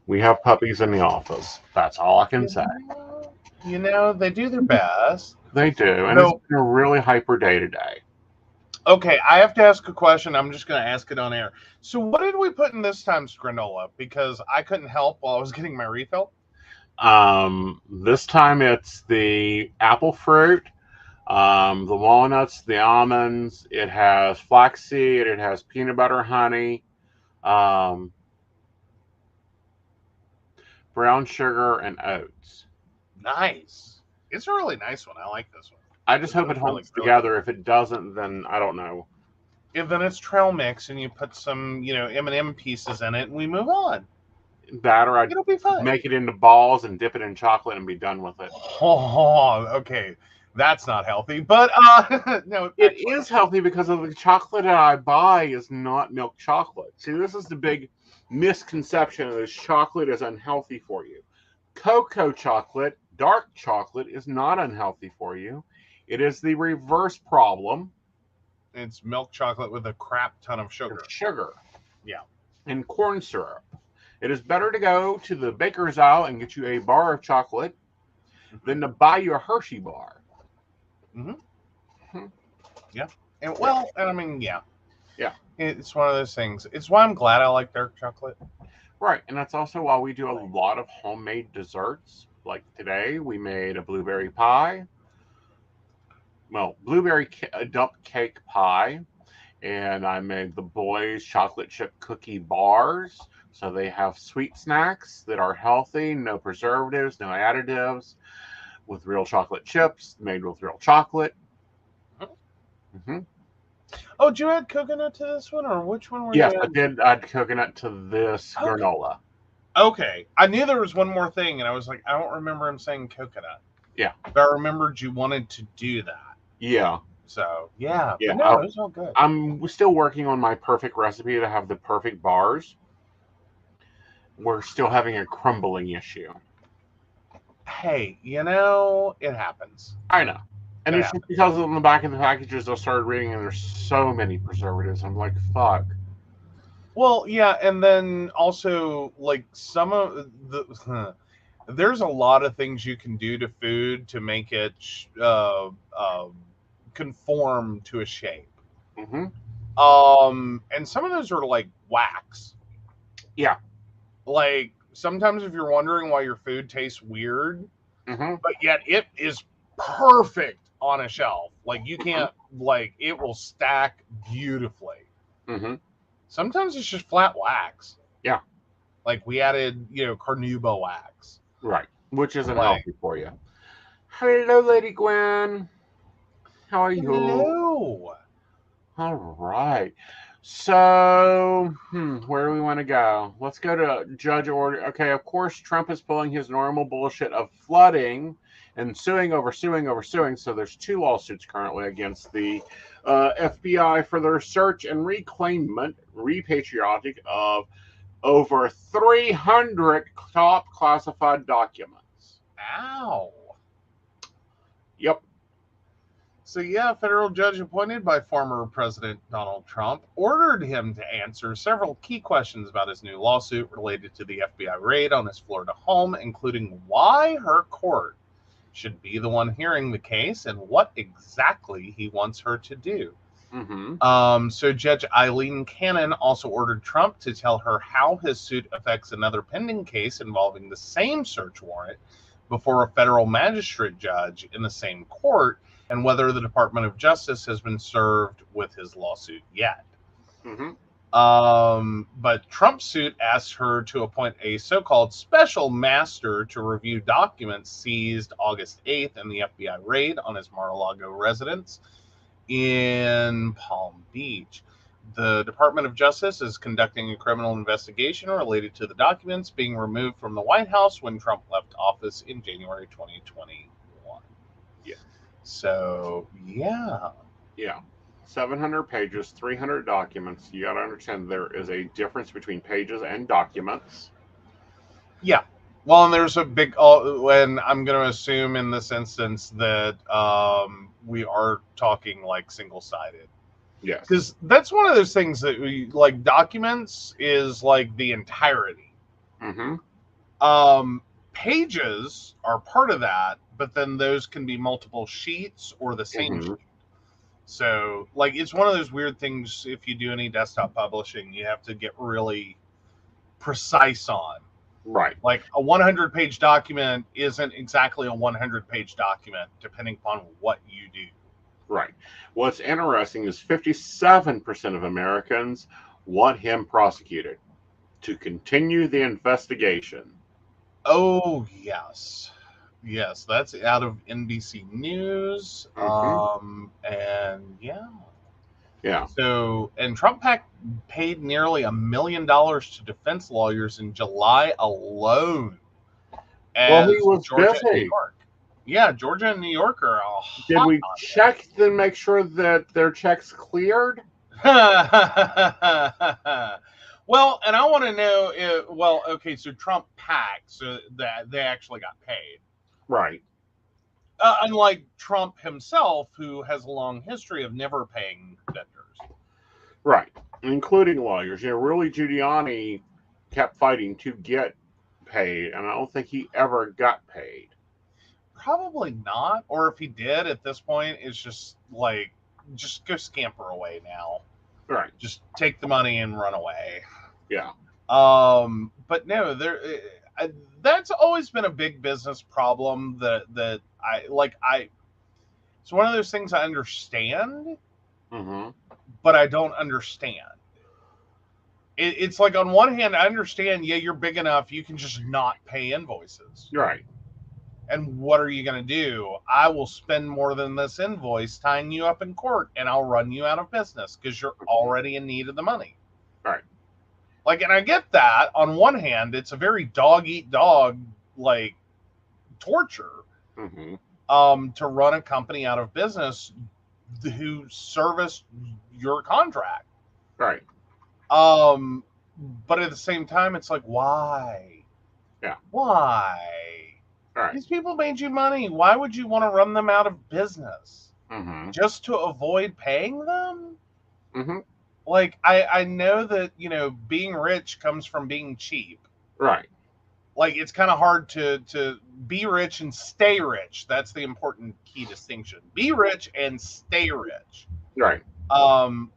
We have puppies in the office. That's all I can say. You know, they do their best. They do, and No. it's been a really hyper day today. Okay, I have to ask a question. I'm just going to ask it on air. So what did we put in this time's granola? Because I couldn't help while I was getting my refill. This time it's the apple fruit, the walnuts, the almonds. It has flaxseed. It has peanut butter, honey, brown sugar, and oats. Nice. It's a really nice one. I like this one. I just hope it holds together. If it doesn't, then I don't know. If then it's trail mix, and you put some, M&M pieces in it, and we move on. That, or I'd It'll be fine. make it into balls and dip it in chocolate and be done with it. Oh, okay. That's not healthy, but no, it is healthy because of the chocolate that I buy is not milk chocolate. See, this is the big misconception: that chocolate is unhealthy for you. Cocoa chocolate, dark chocolate, is not unhealthy for you. It is the reverse problem. It's milk chocolate with a crap ton of sugar. Yeah. And corn syrup. It is better to go to the baker's aisle and get you a bar of chocolate than to buy you a Hershey bar. Yeah. And well, I mean, yeah. Yeah. It's one of those things. It's why I'm glad I like dark chocolate. Right, and that's also why we do a lot of homemade desserts. Like today, we made a blueberry pie. Well, dump cake pie, and I made the boys chocolate chip cookie bars. So they have sweet snacks that are healthy, no preservatives, no additives, with real chocolate chips made with real chocolate. hmm Oh, did you add coconut to this one, or which one were Yes, you I adding? did add coconut to this Okay. granola. Okay, I knew there was one more thing, and I was like, I don't remember him saying coconut. Yeah. But I remembered you wanted to do that. Yeah. So, yeah. Yeah. But no, it was all good. I'm still working on my perfect recipe to have the perfect bars. We're still having a crumbling issue. Hey, it happens. I know. And It it's just because on the back of the packages, I started reading, and there's so many preservatives. I'm like, fuck. Well, yeah, and then also, like, some of the... there's a lot of things you can do to food to make it conform to a shape. Mm-hmm. And some of those are like wax. Yeah. Like, sometimes if you're wondering why your food tastes weird, Mm-hmm. but yet it is perfect on a shelf. Like, you can't, like, it will stack beautifully. Mm-hmm. Sometimes it's just flat wax. Yeah. Like, we added, carnauba wax. Right. Which isn't Like- healthy for you. Hello, Lady Gwen. How are you? Hello. All right. So, where do we want to go? Let's go to judge order. Okay, of course, Trump is pulling his normal bullshit of flooding and suing over suing over suing. So there's 2 lawsuits currently against the FBI for their search and reclaimment, repatriotic of over 300 top classified documents. Ow. Yep. So, yeah, a federal judge appointed by former President Donald Trump ordered him to answer several key questions about his new lawsuit related to the FBI raid on his Florida home, including why her court should be the one hearing the case and what exactly he wants her to do. Mm-hmm. So Judge Eileen Cannon also ordered Trump to tell her how his suit affects another pending case involving the same search warrant before a federal magistrate judge in the same court, and whether the Department of Justice has been served with his lawsuit yet. Mm-hmm. But Trump's suit asks her to appoint a so-called special master to review documents seized August 8th in the FBI raid on his Mar-a-Lago residence in Palm Beach. The Department of Justice is conducting a criminal investigation related to the documents being removed from the White House when Trump left office in January 2021. Yeah. So, yeah. Yeah. 700 pages, 300 documents. You got to understand there is a difference between pages and documents. Yeah. Well, and there's a big, and I'm going to assume in this instance that we are talking like single-sided. Yes. Because that's one of those things that we like. Documents is like the entirety. Mm-hmm. Pages are part of that, but then those can be multiple sheets or the same sheet. So, like, it's one of those weird things. If you do any desktop publishing, you have to get really precise on. Right. Like, a 100-page document isn't exactly a 100-page document, depending upon what you do. Right. What's interesting is 57% of Americans want him prosecuted to continue the investigation. Oh, yes. Yes, that's out of NBC News. And yeah. Yeah. So, and Trump paid nearly $1 million to defense lawyers in July alone. Well, he was Georgia and New busy. York. Yeah, Georgia and New York are all Did we hot check to make sure that their checks cleared? on it. Well, and I want to know, okay, so Trump PAC, so that they actually got paid. Right. Unlike Trump himself, who has a long history of never paying vendors. Right. Including lawyers. Rudy Giuliani kept fighting to get paid, and I don't think he ever got paid. Probably not. Or if he did at this point, it's just like, just go scamper away now. Right. Just take the money and run away. Yeah. But no, that's always been a big business problem that it's one of those things I understand, Mm-hmm. but I don't understand. It's like, on one hand, I understand, yeah, you're big enough, you can just not pay invoices. Right. And what are you going to do? I will spend more than this invoice tying you up in court, and I'll run you out of business because you're already in need of the money. Right. Like, and I get that. On one hand, it's a very dog eat dog, like, torture Mm-hmm. to run a company out of business who service your contract. Right. But at the same time, it's like, why? Yeah. Why? Right. These people made you money. Why would you want to run them out of business? Mm-hmm. Just to avoid paying them? Mm-hmm. Like, I know that, being rich comes from being cheap. Right. Like, it's kind of hard to be rich and stay rich. That's the important key distinction. Be rich and stay rich. Right. And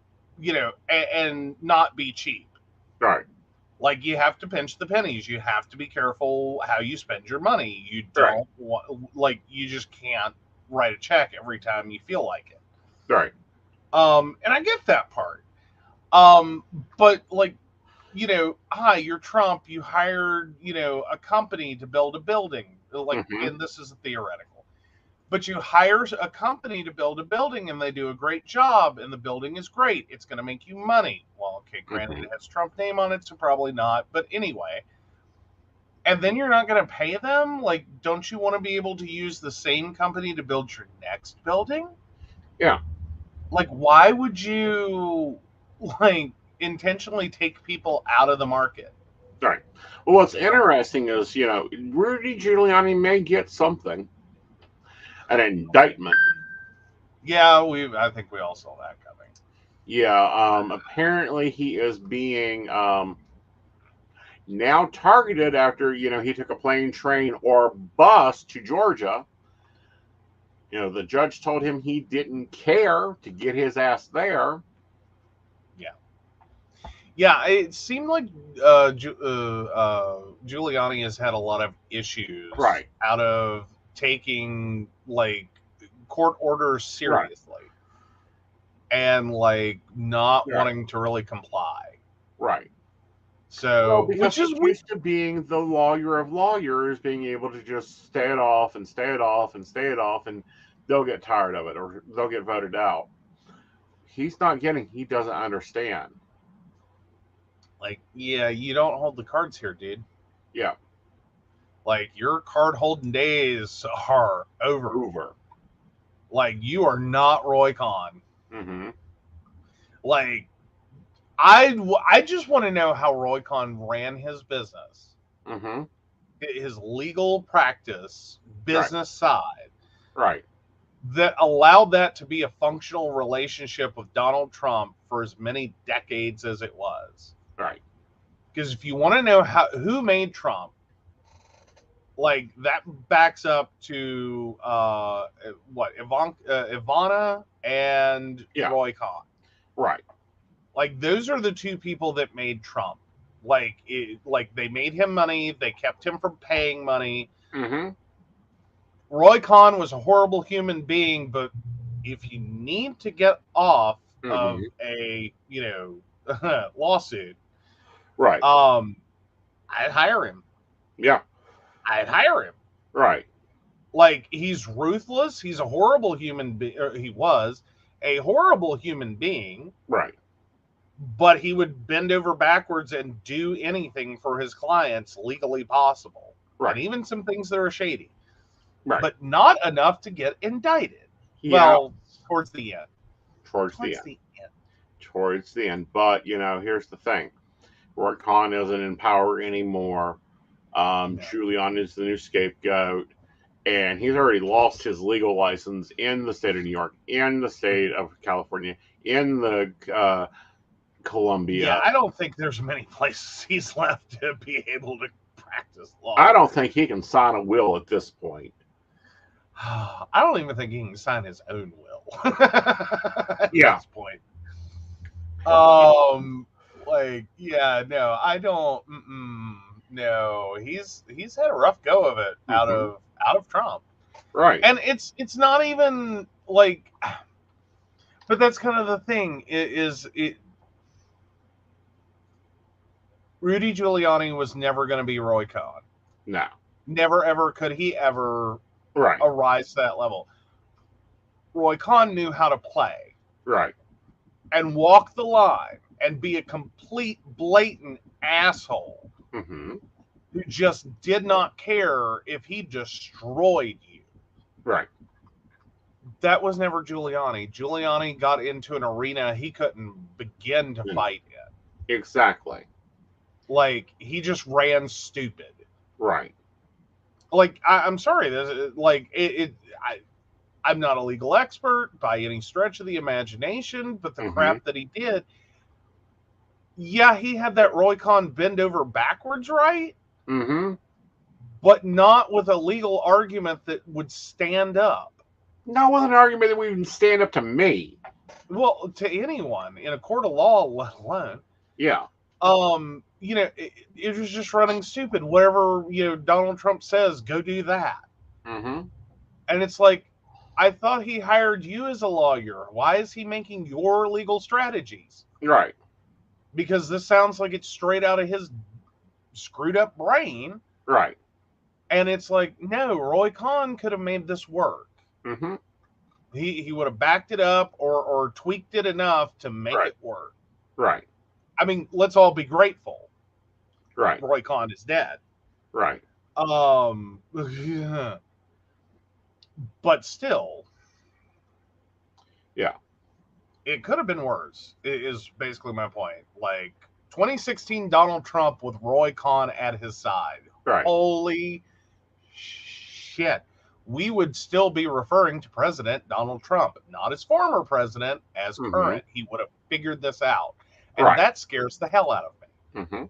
not be cheap. Right. Like, you have to pinch the pennies. You have to be careful how you spend your money. You don't want, you just can't write a check every time you feel like it. Right. And I get that part. But hi, you're Trump. You hired, a company to build a building. And this is theoretical. But you hire a company to build a building, and they do a great job, and the building is great. It's going to make you money. Well, okay, granted, it has Trump name on it, so probably not. But anyway, and then you're not going to pay them? Like, don't you want to be able to use the same company to build your next building? Yeah. Like, why would you, intentionally take people out of the market? Right. Well, what's interesting is, Rudy Giuliani may get something. An indictment. Yeah, I think we all saw that coming. Yeah, apparently he is being now targeted after, he took a plane, train, or bus to Georgia. The judge told him he didn't care to get his ass there. Yeah, it seemed like Giuliani has had a lot of issues out of taking, court orders seriously and, not wanting to really comply. Right. So, because he's used to being the lawyer of lawyers, being able to just stay it off and stay it off and stay it off, and they'll get tired of it or they'll get voted out. He doesn't understand. Yeah, you don't hold the cards here, dude. Yeah. Your card holding days are over. You are not Roy Khan. Mm-hmm. I just want to know how Roy Khan ran his business. Mm-hmm. His legal practice, business side. Right. That allowed that to be a functional relationship with Donald Trump for as many decades as it was. Right. Because if you want to know who made Trump, that backs up to Ivana and Roy Khan. Right. Those are the two people that made Trump. They made him money. They kept him from paying money. Mm-hmm. Roy Khan was a horrible human being, but if you need to get off of a lawsuit, right? I'd hire him. Yeah, I'd hire him. Right. He's ruthless. He's a horrible human being. He was a horrible human being. Right. But he would bend over backwards and do anything for his clients legally possible. Right. And even some things that are shady. Right. But not enough to get indicted. Yeah. Well, towards the end. Towards the end. But, here's the thing. Roy Khan isn't in power anymore. Giuliani is the new scapegoat. And he's already lost his legal license in the state of New York, in the state of California, in the Columbia. Yeah, I don't think there's many places he's left to be able to practice law. I don't think he can sign a will at this point. I don't even think he can sign his own will at this point. Like, yeah, no, I don't. No, he's had a rough go of it out of Trump, Right. and it's not even like. But that's kind of the thing. Rudy Giuliani was never going to be Roy Cohn. No. Never ever could he ever Right. arise to that level. Roy Cohn knew how to play Right. and walk the line and be a complete blatant asshole Mm-hmm. who just did not care if he destroyed you. Right. That was never Giuliani. Giuliani got into an arena he couldn't begin to fight in. Exactly. Like, he just ran stupid. Right. Like, I'm sorry, I'm not a legal expert by any stretch of the imagination, but the crap that he did, yeah, he had that Roy Cohn bend over backwards right, but not with a legal argument that would stand up. Not with an argument that would even stand up to me. Well, to anyone in a court of law, let alone. Yeah. It was just running stupid. Whatever, Donald Trump says, go do that. And it's like, I thought he hired you as a lawyer. Why is he making your legal strategies? Right. Because this sounds like it's straight out of his screwed up brain. Right. And it's like, no, Roy Cohn could have made this work. He would have backed it up or tweaked it enough to make it work. Right. I mean, let's all be grateful. Right. Roy Cohn is dead. Right. Yeah. But still. Yeah. It could have been worse, is basically my point. Like, 2016 Donald Trump with Roy Cohn at his side. Right. Holy shit. We would still be referring to President Donald Trump, not as former president, as current. He would have figured this out. And that scares the hell out of me.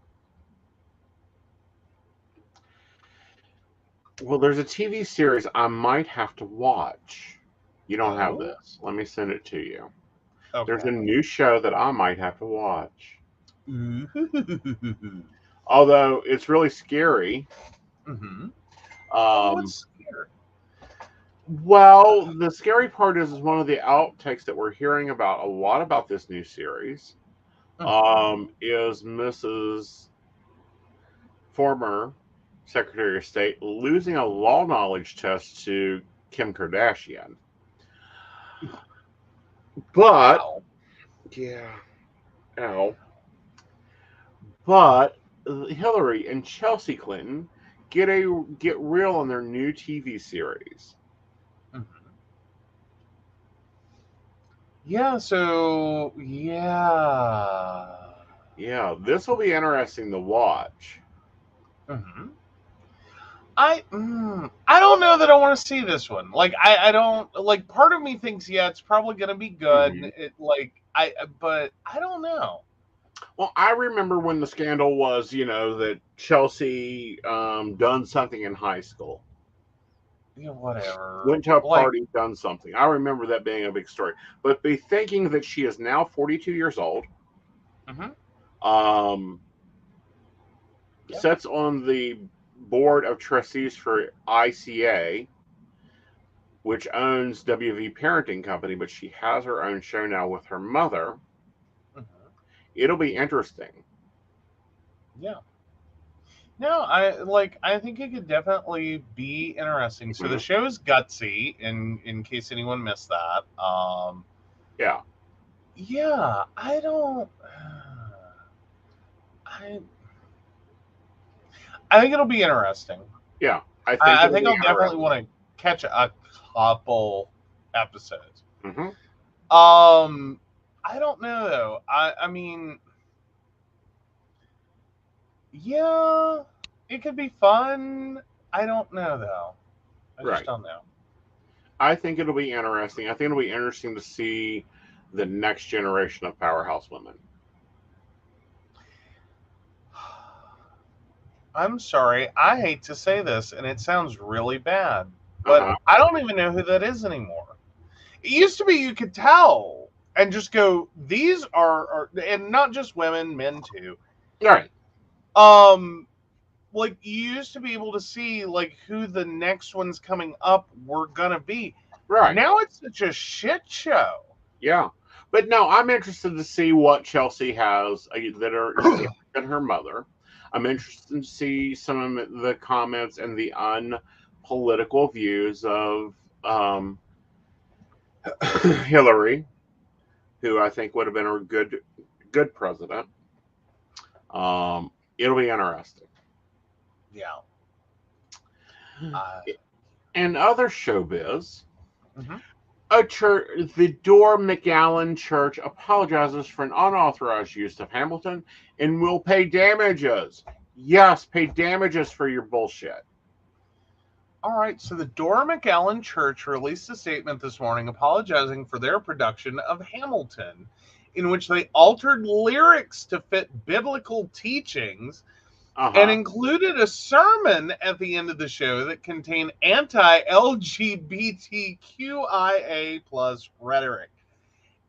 Well, there's a TV series I might have to watch. You don't have this. Let me send it to you. Okay. There's a new show that I might have to watch. Although it's really scary. What's scary? Well, the scary part is one of the outtakes that we're hearing about a lot about this new series is Mrs. former Secretary of State losing a law knowledge test to Kim Kardashian. But, but Hillary and Chelsea Clinton get real on their new TV series. Yeah, so yeah, this will be interesting to watch. I don't know that I want to see this one. Like, I don't, like, part of me thinks it's probably going to be good. But I don't know. Well, I remember when the scandal was, that Chelsea done something in high school. Yeah, whatever. Went to a party, done something. I remember that being a big story. But be thinking that she is now 42 years old. Sits on the board of trustees for ICA, which owns WV Parenting Company, but she has her own show now with her mother. It'll be interesting. Yeah. No, I think it could definitely be interesting. So the show is gutsy, in case anyone missed that. Yeah, I don't. I think it'll be interesting. Yeah, I think I'll definitely want to catch a couple episodes. I don't know though. I mean, yeah, it could be fun. I don't know though. I just don't know. I think it'll be interesting. I think it'll be interesting to see the next generation of powerhouse women. I'm sorry. I hate to say this, and it sounds really bad, but I don't even know who that is anymore. It used to be you could tell and just go, these are, and not just women, men too. Right. Like, you used to be able to see, like, who the next ones coming up were gonna be. Right. Now it's such a shit show. Yeah. But no, I'm interested to see what Chelsea has that are than her mother. I'm interested to see some of the comments and the unpolitical views of Hillary, who I think would have been a good president. It'll be interesting. Yeah. And other showbiz. Mm-hmm. The Door McAllen Church apologizes for an unauthorized use of Hamilton and will pay damages. Yes, pay damages for your bullshit. All right, so the Door McAllen Church released a statement this morning apologizing for their production of Hamilton, in which they altered lyrics to fit biblical teachings and included a sermon at the end of the show that contained anti-LGBTQIA plus rhetoric.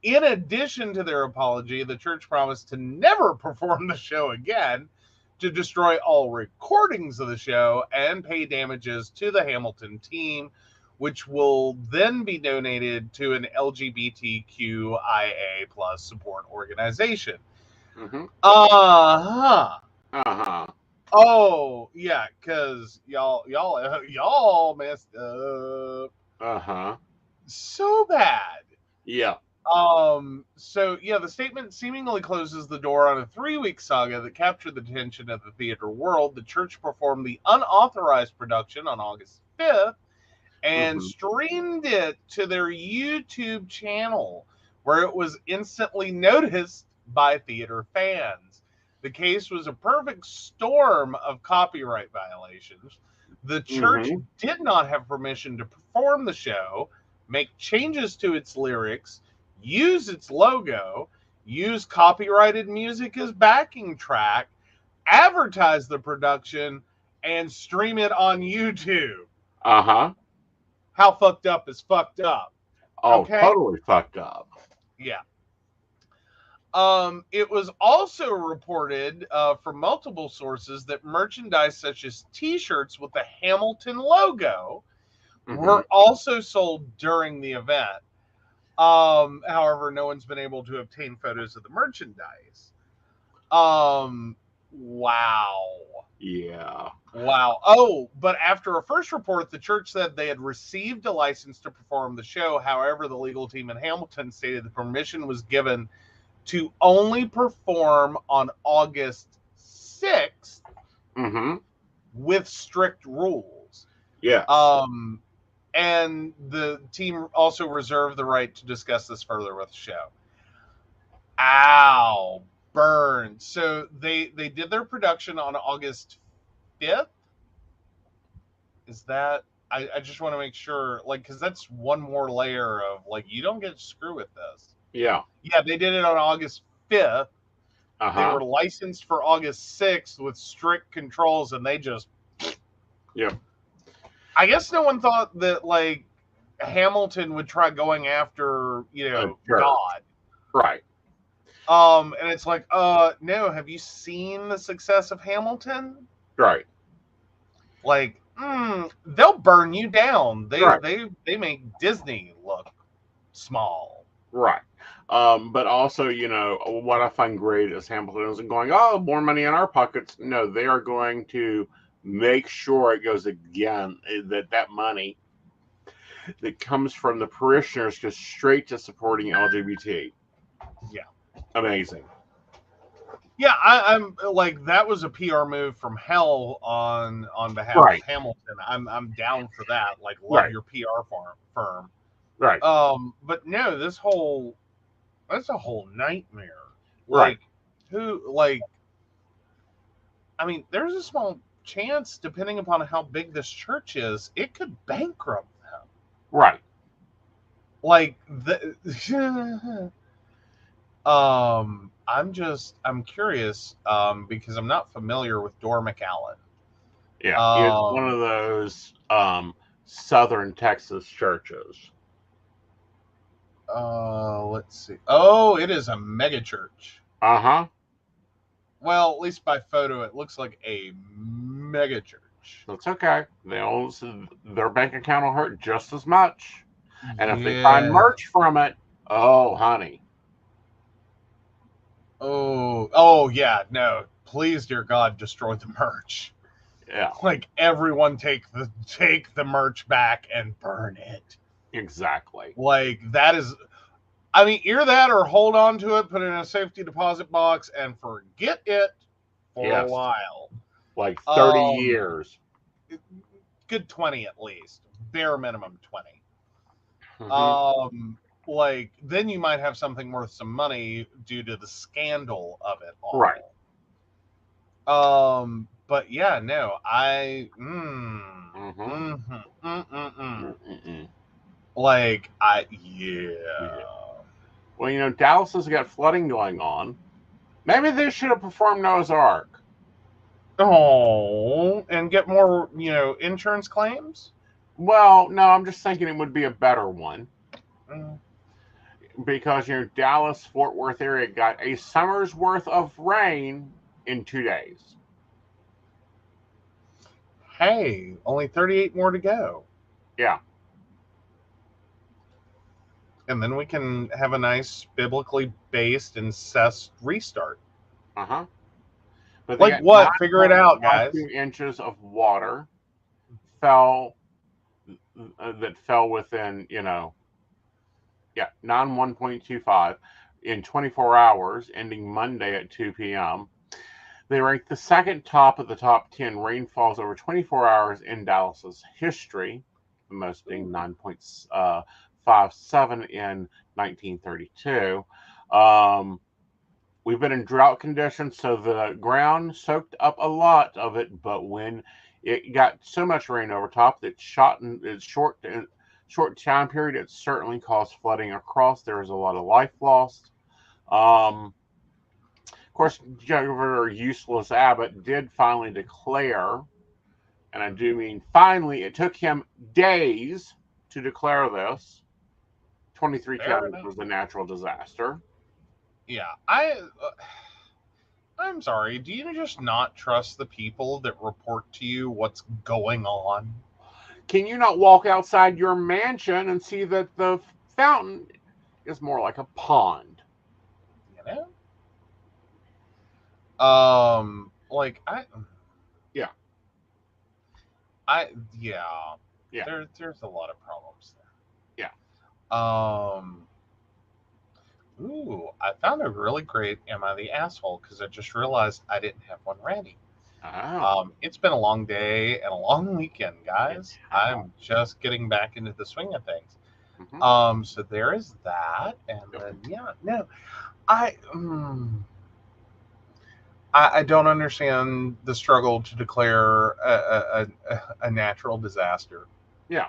In addition to their apology, the church promised to never perform the show again, to destroy all recordings of the show, and pay damages to the Hamilton team, which will then be donated to an LGBTQIA plus support organization. Mm-hmm. Oh, yeah, because y'all messed up. So bad. Yeah. So yeah, the statement seemingly closes the door on a 3-week saga that captured the attention of the theater world. The church performed the unauthorized production on August 5th and streamed it to their YouTube channel, where it was instantly noticed by theater fans. The case was a perfect storm of copyright violations. The church did not have permission to perform the show, make changes to its lyrics, use its logo, use copyrighted music as backing track, advertise the production, and stream it on YouTube. How fucked up is fucked up? Oh, okay? Totally fucked up. Yeah. It was also reported from multiple sources that merchandise such as T-shirts with the Hamilton logo were also sold during the event. However, no one's been able to obtain photos of the merchandise. Wow. Yeah. Wow. Oh, but after a first report, the church said they had received a license to perform the show. However, the legal team in Hamilton stated the permission was given to only perform on August 6th with strict rules. Yeah. And the team also reserved the right to discuss this further with the show. Ow, burn. So they did their production on August 5th. Is that, I just want to make sure, like, because that's one more layer of, like, you don't get to screw with this. Yeah. Yeah, they did it on August 5th. They were licensed for August 6th with strict controls, and they just... Yep. I guess no one thought that, like, Hamilton would try going after, God. Right. And it's like, no, have you seen the success of Hamilton? Right. Like, they'll burn you down. They make Disney look small. Right. But also, what I find great is Hamilton isn't going, oh, more money in our pockets. No, they are going to make sure it goes again, that money that comes from the parishioners goes straight to supporting LGBT. Yeah. Amazing. Yeah, I'm like, that was a PR move from hell on behalf of Hamilton. I'm down for that. Like, love your PR firm. Right. But no, that's a whole nightmare. Like, there's a small chance, depending upon how big this church is, it could bankrupt them. Right. Like, I'm curious, because I'm not familiar with Door McAllen. Yeah, it's one of those southern Texas churches. Let's see. Oh, it is a mega church. Uh-huh. Well, at least by photo, it looks like a mega church. That's okay. Their bank account will hurt just as much. And if they find Yeah. merch from it, oh, honey. Oh, yeah. No, please, dear God, destroy the merch. Yeah, Like everyone, take the merch back and burn it. exactly. Like that is. I mean, either that or hold on to it, put it in a safety deposit box, and forget it for a Yes. while. Like 30 years. Good 20 at least. Bare minimum 20. Mhm. Like then you might have something worth some money due to the scandal of it all. Right. But yeah, no, like yeah. Well, Dallas has got flooding going on. Maybe they should have performed Noah's Ark. Oh, and get more, insurance claims? Well, no, I'm just thinking it would be a better one. Mm. Because, Dallas, Fort Worth area got a summer's worth of rain in 2 days. Hey, only 38 more to go. Yeah. And then we can have a nice biblically based incest restart. Uh-huh. But like what? Figure it out, guys. 2 inches of water fell within, 1.25 in 24 hours, ending Monday at 2 p.m. They ranked the second top of the top 10 rainfalls over 24 hours in Dallas's history, the most being 9.57 in 1932. We've been in drought conditions, so the ground soaked up a lot of it, but when it got so much rain over top that short time period, it certainly caused flooding across. There was a lot of life lost. Of course, Governor Useless Abbott did finally declare, and I do mean finally, it took him days to declare this. 23 counties was a natural disaster. Yeah, I'm sorry. Do you just not trust the people that report to you what's going on? Can you not walk outside your mansion and see that the fountain is more like a pond? Like Yeah. Yeah. There's a lot of problems there. Yeah. Ooh, I found a really great Am I the Asshole? Because I just realized I didn't have one ready. Oh. It's been a long day and a long weekend, guys. I'm just getting back into the swing of things. Mm-hmm. So there is that, and then I don't understand the struggle to declare a natural disaster. Yeah.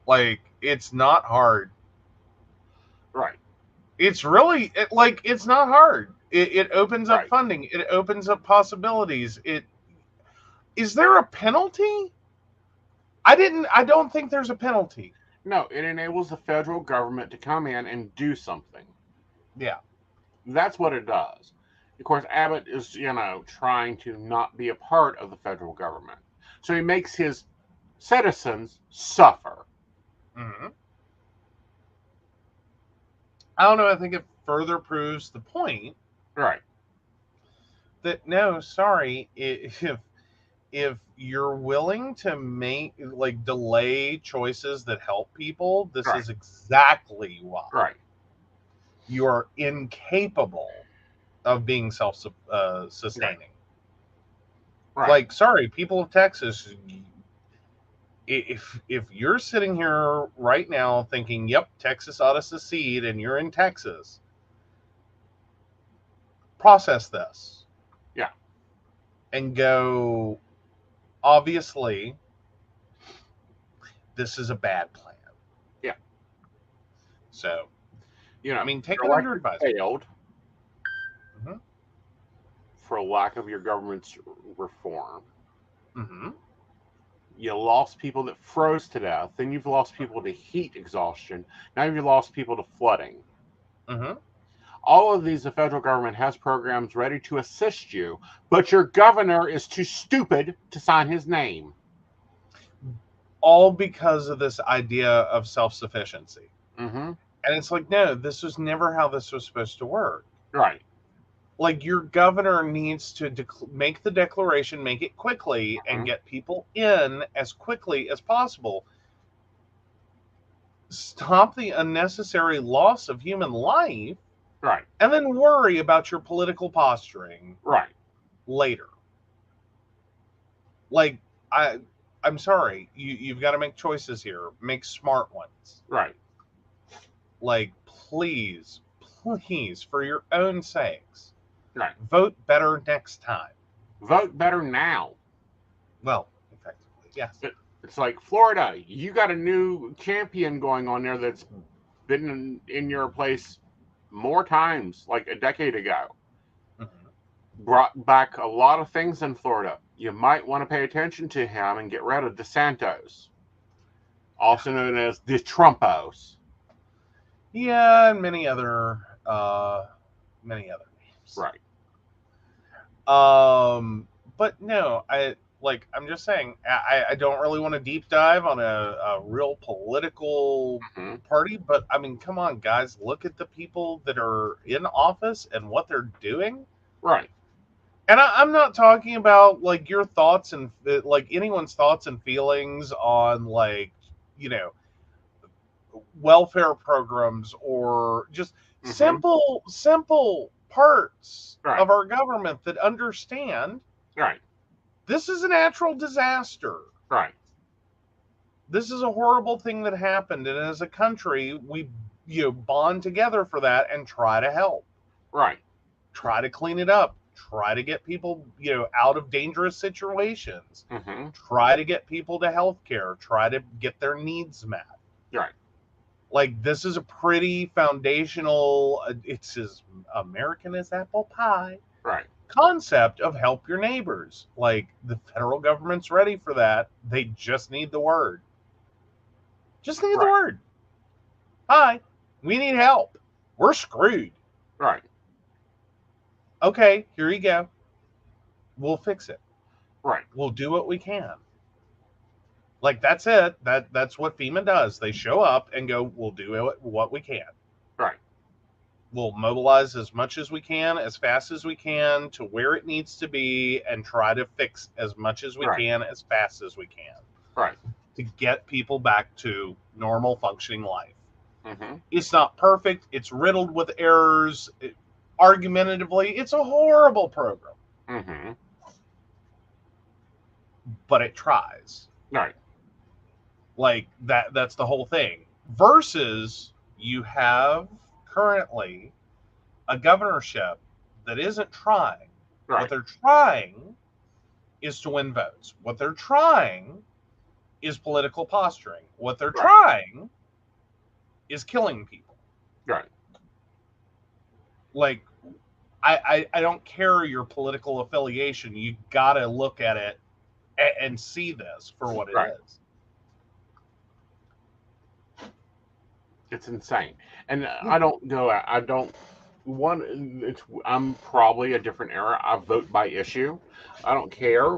Like, it's not hard. Right. It's really it's not hard. It opens up Right. funding. It opens up possibilities. Is there a penalty? I don't think there's a penalty. No, it enables the federal government to come in and do something. Yeah. That's what it does. Of course, Abbott is, trying to not be a part of the federal government. So he makes his citizens suffer. Mm-hmm. I don't know. I think it further proves the point. Right. That no, sorry, if you're willing to delay choices that help people, this is exactly why. Right. You are incapable of being self-sustaining. Right. Like, sorry, people of Texas, if you're sitting here right now thinking, yep, Texas ought to secede, and you're in Texas, process this. Yeah. And go, obviously, this is a bad plan. Yeah. So, I mean, take it under advisement. Failed for lack of your government's reform. Mm-hmm. You lost people that froze to death. Then you've lost people to heat exhaustion. Now you've lost people to flooding. Mm-hmm. All of these, the federal government has programs ready to assist you, but your governor is too stupid to sign his name. All because of this idea of self-sufficiency. Mm-hmm. And it's like, no, this was never how this was supposed to work. Right. Like, your governor needs to make the declaration, make it quickly, and get people in as quickly as possible. Stop the unnecessary loss of human life. Right. And then worry about your political posturing. Right. Later. Like, I'm sorry, you've got to make choices here. Make smart ones. Right. Like, please, for your own sakes, right, vote better next time. Vote better now. Well, effectively, yes. It's like Florida. You got a new champion going on there that's been in your place more times, like a decade ago. Mm-hmm. Brought back a lot of things in Florida. You might want to pay attention to him and get rid of DeSantos, also known as the Trumpos. Yeah, and many other names. Right. But no, I'm just saying, I don't really want to deep dive on a real political party, but I mean, come on, guys, look at the people that are in office and what they're doing. Right. And I'm not talking about like your thoughts and like anyone's thoughts and feelings on like, welfare programs or just simple parts of our government that understand. Right. This is a natural disaster. Right. This is a horrible thing that happened, and as a country, we bond together for that and try to help. Right. Try to clean it up. Try to get people, out of dangerous situations. Mm-hmm. Try to get people to health care. Try to get their needs met. Right. Like, this is a pretty foundational, it's as American as apple pie. Right. Concept of help your neighbors. Like, the federal government's ready for that. They just need the word. Just need the word. Hi, we need help. We're screwed. Right. Okay, here you go. We'll fix it. Right. We'll do what we can. Like, that's it. That's what FEMA does. They show up and go, we'll do what we can. Right. We'll mobilize as much as we can, as fast as we can, to where it needs to be, and try to fix as much as we can, as fast as we can. Right. To get people back to normal functioning life. Mm-hmm. It's not perfect. It's riddled with errors. Argumentatively, it's a horrible program. Mm-hmm. But it tries. Right. Like, that's the whole thing. Versus you have currently a governorship that isn't trying. Right. What they're trying is to win votes. What they're trying is political posturing. What they're trying is killing people. Right. Like, I don't care your political affiliation. You got to look at it and see this for what it is. It's insane. And I'm probably a different era. I vote by issue. I don't care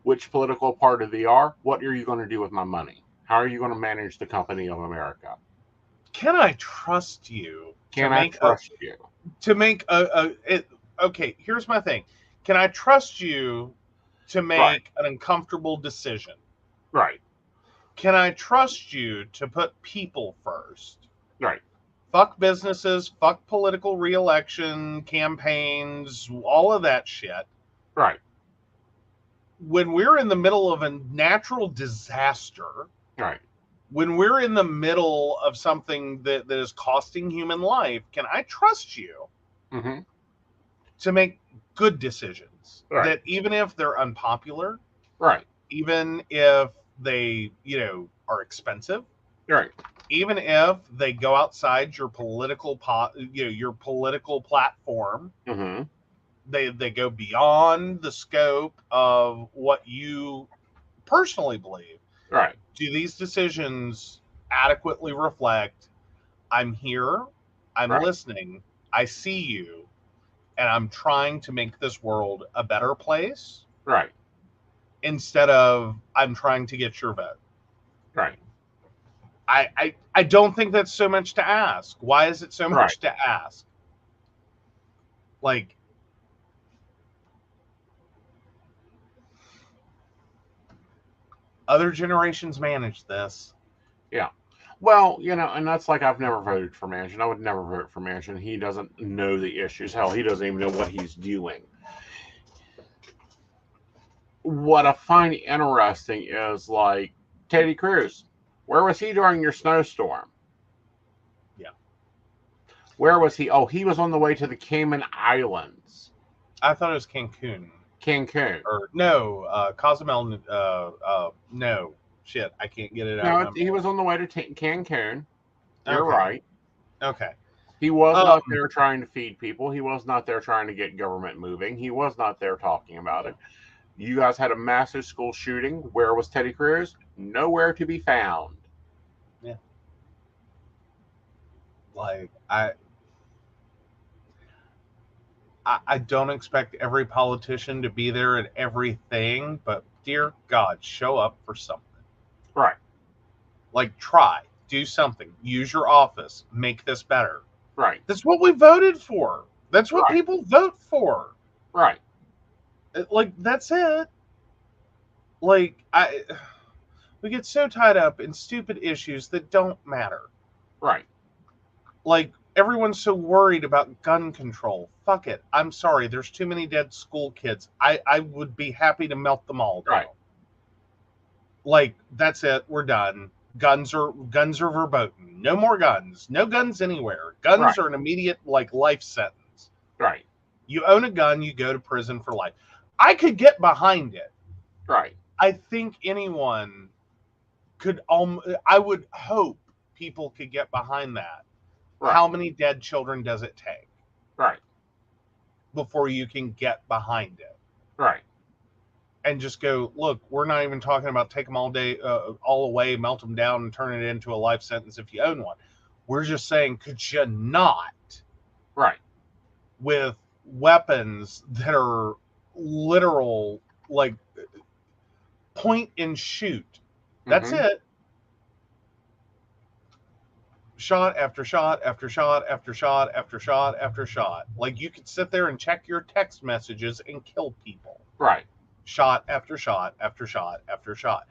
which political party they are. What are you going to do with my money? How are you going to manage the company of America? Can I trust you? To make okay, here's my thing. Can I trust you to make an uncomfortable decision? Right. Can I trust you to put people first? Right. Fuck businesses, fuck political re-election campaigns, all of that shit. Right. When we're in the middle of a natural disaster, right. When we're in the middle of something that is costing human life, can I trust you to make good decisions? Right. That even if they're unpopular, right. Even if they, are expensive, right. Even if they go outside your political your political platform, they go beyond the scope of what you personally believe, Right. do these decisions adequately reflect, I'm here, I'm Right. listening, I see you, and I'm trying to make this world a better place, Right. instead of I'm trying to get your vote. Right. I don't think that's so much to ask. Why is it so much Right. to ask? Like, other generations manage this. Yeah. Well, and that's like I've never voted for Manchin. I would never vote for Manchin. He doesn't know the issues. Hell, he doesn't even know what he's doing. What I find interesting is like Teddy Cruz. Where was he during your snowstorm? Yeah. Where was he? Oh, he was on the way to the Cayman Islands. I thought it was Cancun. Cancun. Or no, Cozumel. No, shit, I can't get it out. No, he was on the way to Cancun. You're Okay. right. Okay. He was not there trying to feed people. He was not there trying to get government moving. He was not there talking about it. You guys had a massive school shooting. Where was Teddy Cruz? Nowhere to be found. Yeah. Like, I don't expect every politician to be there at everything, but dear God, show up for something. Right. Like, try, do something, use your office, make this better. Right. That's what we voted for. That's what Right. people vote for. Right. Like, that's it. Like, we get so tied up in stupid issues that don't matter. Right. Like, everyone's so worried about gun control. Fuck it. I'm sorry. There's too many dead school kids. I would be happy to melt them all down. Right. Like, that's it. We're done. Guns are verboten. No more guns. No guns anywhere. Guns Right. are an immediate, like, life sentence. Right. You own a gun, you go to prison for life. I could get behind it. Right. I think anyone could. I would hope people could get behind that. Right. How many dead children does it take? Right. Before you can get behind it. Right. And just go, look, we're not even talking about take them all away, melt them down, and turn it into a life sentence if you own one. We're just saying, could you not? Right. With weapons that are literal, like, point and shoot. That's it. Shot after shot after shot after shot after shot after shot. Like, you could sit there and check your text messages and kill people. Right. Shot after shot after shot after shot.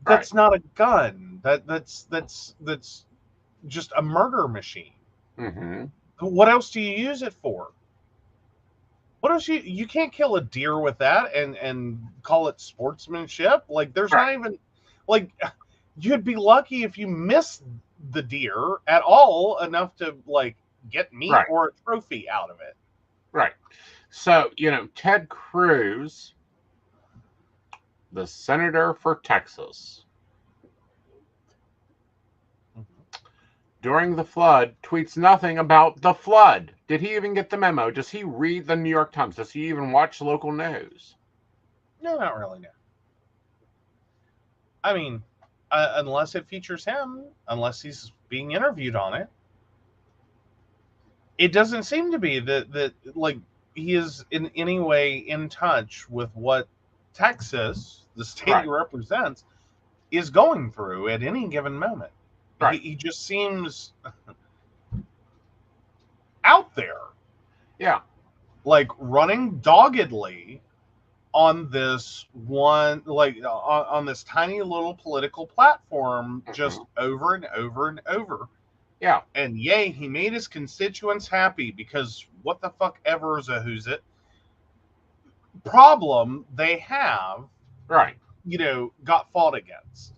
Right. That's not a gun. That's just a murder machine. Mm-hmm. What else do you use it for? What else you can't kill a deer with that and call it sportsmanship? Like, there's not even, like, you'd be lucky if you missed the deer at all enough to, like, get meat or a trophy out of it. Right. So, Ted Cruz, the senator for Texas, during the flood, tweets nothing about the flood. Did he even get the memo? Does he read the New York Times? Does he even watch local news? No, not really, no. I mean, unless it features him, unless he's being interviewed on it, it doesn't seem to be that like, he is in any way in touch with what Texas, the state he represents, is going through at any given moment. Right. He just seems out there. Yeah. Like, running doggedly on this one, like, on this tiny little political platform, just over and over and over. Yeah. And yay, he made his constituents happy, because what the fuck ever is a who's it problem they have, got fought against.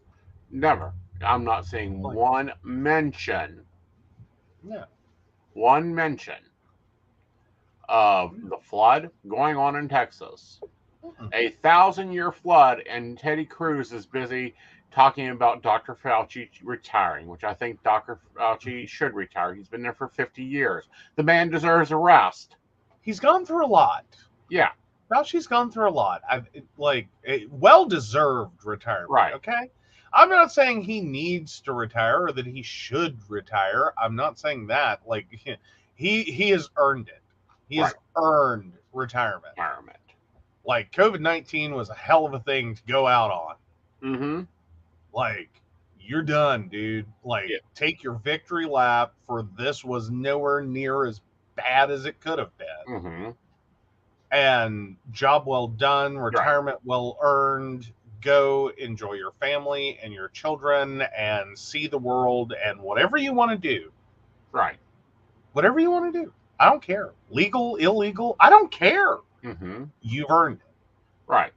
Never. I'm not seeing one mention. Yeah. One mention of the flood going on in Texas. A 1,000-year flood, and Teddy Cruz is busy talking about Dr. Fauci retiring, which I think Dr. Fauci should retire. He's been there for 50 years. The man deserves a rest. He's gone through a lot. Yeah. Fauci's gone through a lot. Well-deserved retirement. Right. Okay. I'm not saying he needs to retire or that he should retire. I'm not saying that. Like, he has earned it. He has earned retirement. Like, COVID-19 was a hell of a thing to go out on. Mm-hmm. Like, you're done, dude. Like, take your victory lap for this was nowhere near as bad as it could have been. Mm-hmm. And job well done, retirement well earned. Go enjoy your family and your children and see the world and whatever you want to do. Right. Whatever you want to do. I don't care. Legal, illegal, I don't care. Mm-hmm. You've earned it. Right.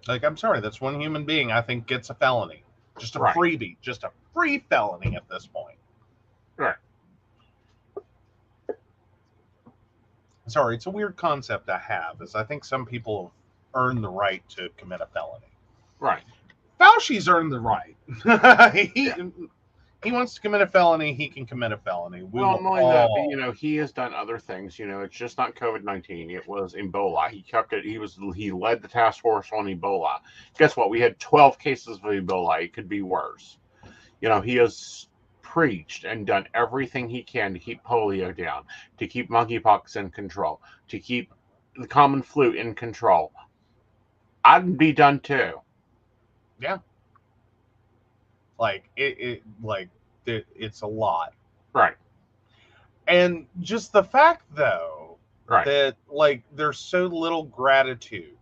Like, I'm sorry, that's one human being I think gets a felony. Just a freebie. Just a free felony at this point. Right. Sorry, it's a weird concept I have, is I think some people have earned the right to commit a felony. Right. Fauci's earned the right. He wants to commit a felony, he can commit a felony. Well, not only that, but, you know, he has done other things. You know, it's just not COVID-19. It was Ebola. He kept it. He led the task force on Ebola. Guess what? We had 12 cases of Ebola. It could be worse. You know, he has preached and done everything he can to keep polio down, to keep monkeypox in control, to keep the common flu in control. I'd be done too. Yeah. Like it's a lot. Right. And just the fact though that like there's so little gratitude.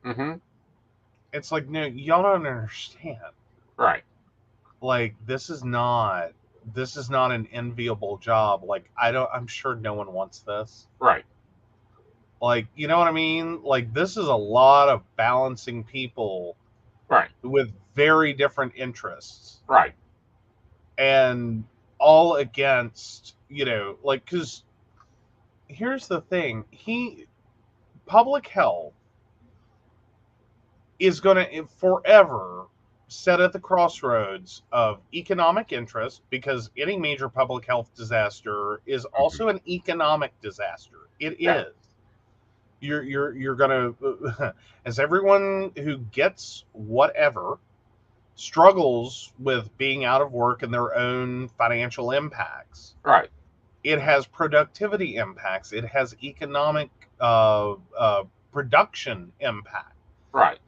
Mm-hmm. It's like, no, y'all don't understand. Right. Like this is not an enviable job. Like I'm sure no one wants this. Right. Like, you know what I mean? Like this is a lot of balancing people with very different interests. Right. And all against, you know, like, because here's the thing. Public health is going to forever set at the crossroads of economic interest, because any major public health disaster is also an economic disaster. It is. You're going to, as everyone who gets whatever struggles with being out of work and their own financial impacts. Right. It has productivity impacts. It has economic production impact. Right.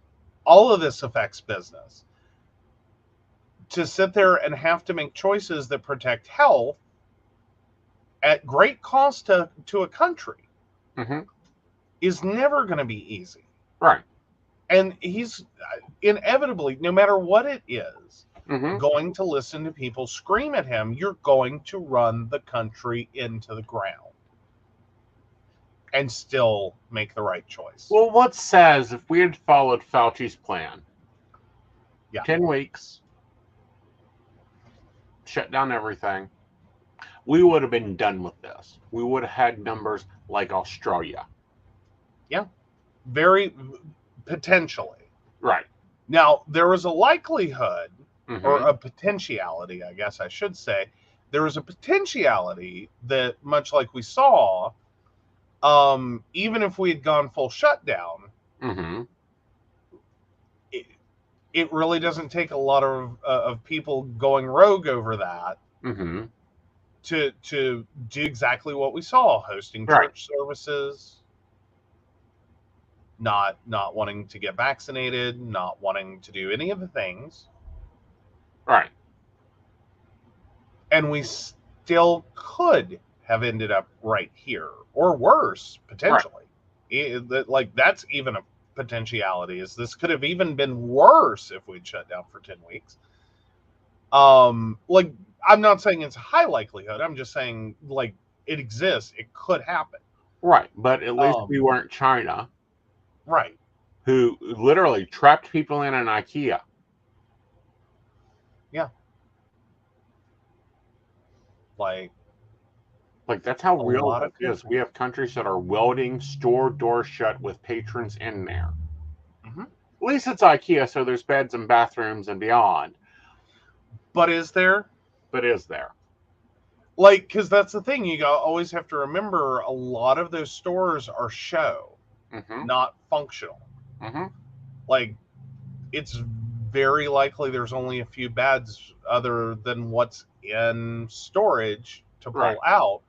All of this affects business. To sit there and have to make choices that protect health at great cost to a country is never going to be easy. Right. And he's inevitably, no matter what it is, going to listen to people scream at him. You're going to run the country into the ground and still make the right choice. Well, what says if we had followed Fauci's plan? 10 weeks, shut down everything, we would have been done with this. We would have had numbers like Australia. Yeah. Very potentially. Right. Now, there was a likelihood, or a potentiality, I guess I should say, there was a potentiality that, much like we saw, even if we had gone full shutdown, it really doesn't take a lot of people going rogue over that to do exactly what we saw, hosting church services, not wanting to get vaccinated, not wanting to do any of the things. Right. And we still could have ended up right here, or worse, potentially. Like, that's even a potentiality, is this could have even been worse if we'd shut down for 10 weeks. Like, I'm not saying it's a high likelihood. I'm just saying, like, it exists. It could happen. Right. But at least we weren't China. Right. Who literally trapped people in an IKEA. Yeah. Like that's how real it is. We have countries that are welding store doors shut with patrons in there. At least it's IKEA, so there's beds and bathrooms and beyond. But is there? But is there? Like, because that's the thing, always have to remember, a lot of those stores are show, Mm-hmm. not functional. Mm-hmm. Like, it's very likely there's only a few beds other than what's in storage to pull Right. out.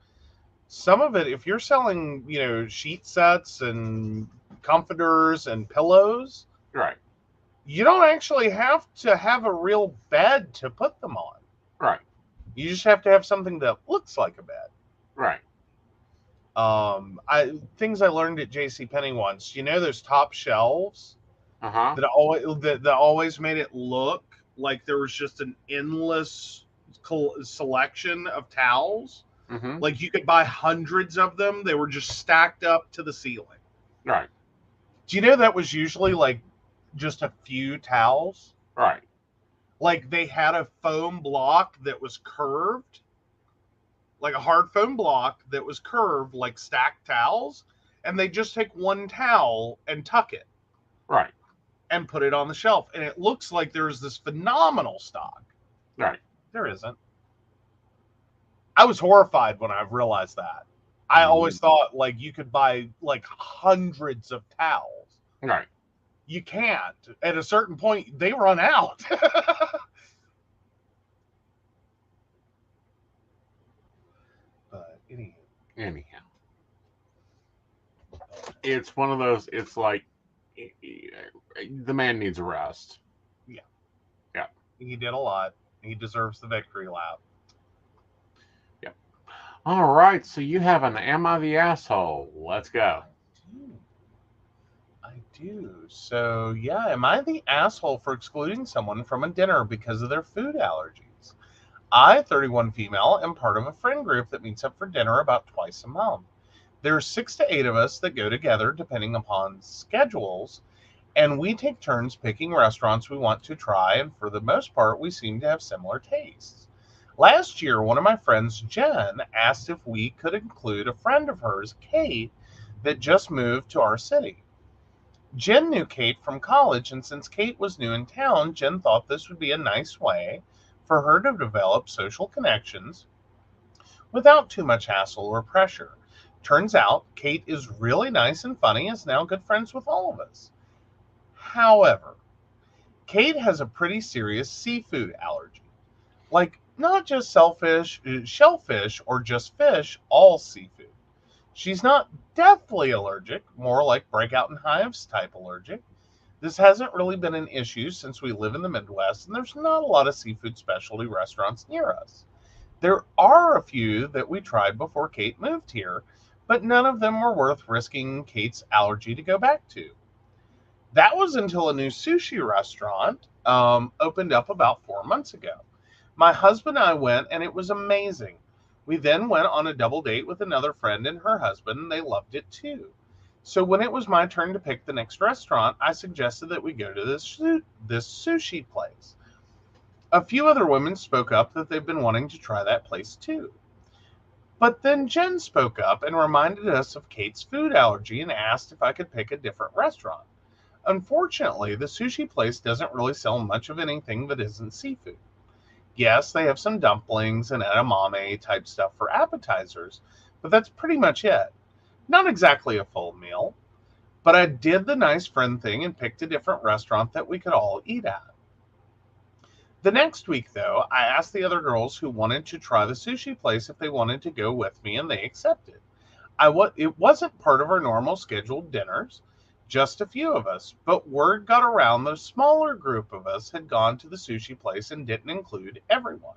Some of it, if you're selling, sheet sets and comforters and pillows, Right. you don't actually have to have a real bed to put them on. Right. You just have to have something that looks like a bed. Right. Things I learned at JCPenney once. Those top shelves Uh-huh. that always made it look like there was just an endless selection of towels. Mm-hmm. Like you could buy hundreds of them. They were just stacked up to the ceiling. Right. Do you know that was usually like just a few towels? Right. Like they had a foam block that was curved, like a hard foam block that was curved like stacked towels, and they just take one towel and tuck it. Right. And put it on the shelf. And it looks like there's this phenomenal stock. Right. There isn't. I was horrified when I realized that. I always thought like you could buy like hundreds of towels. Right. You can't. At a certain point, they run out. But Anyhow. It's one of those, it's like the man needs a rest. Yeah. Yeah. He did a lot. He deserves the victory lap. Yeah. All right. So you have an Am I the Asshole? Let's go. I do. So, yeah, am I the asshole for excluding someone from a dinner because of their food allergies? I, 31 female, am part of a friend group that meets up for dinner about twice a month. There are 6 to 8 of us that go together depending upon schedules, and we take turns picking restaurants we want to try, and for the most part, we seem to have similar tastes. Last year, one of my friends, Jen, asked if we could include a friend of hers, Kate, that just moved to our city. Jen knew Kate from college, and since Kate was new in town, Jen thought this would be a nice way for her to develop social connections without too much hassle or pressure. Turns out, Kate is really nice and funny, is now good friends with all of us. However, Kate has a pretty serious seafood allergy. Like, not just shellfish, or just fish, all seafood. She's not deathly allergic, more like breakout in hives type allergic. This hasn't really been an issue since we live in the Midwest and there's not a lot of seafood specialty restaurants near us. There are a few that we tried before Kate moved here, but none of them were worth risking Kate's allergy to go back to. That was until a new sushi restaurant opened up about 4 months ago. My husband and I went and it was amazing. We then went on a double date with another friend and her husband, and they loved it too. So when it was my turn to pick the next restaurant, I suggested that we go to this sushi place. A few other women spoke up that they've been wanting to try that place too. But then Jen spoke up and reminded us of Kate's food allergy and asked if I could pick a different restaurant. Unfortunately, the sushi place doesn't really sell much of anything that isn't seafood. Yes, they have some dumplings and edamame type stuff for appetizers, but that's pretty much it. Not exactly a full meal, but I did the nice friend thing and picked a different restaurant that we could all eat at. The next week, though, I asked the other girls who wanted to try the sushi place if they wanted to go with me, and they accepted. It wasn't part of our normal scheduled dinners, just a few of us, but word got around that a smaller group of us had gone to the sushi place and didn't include everyone.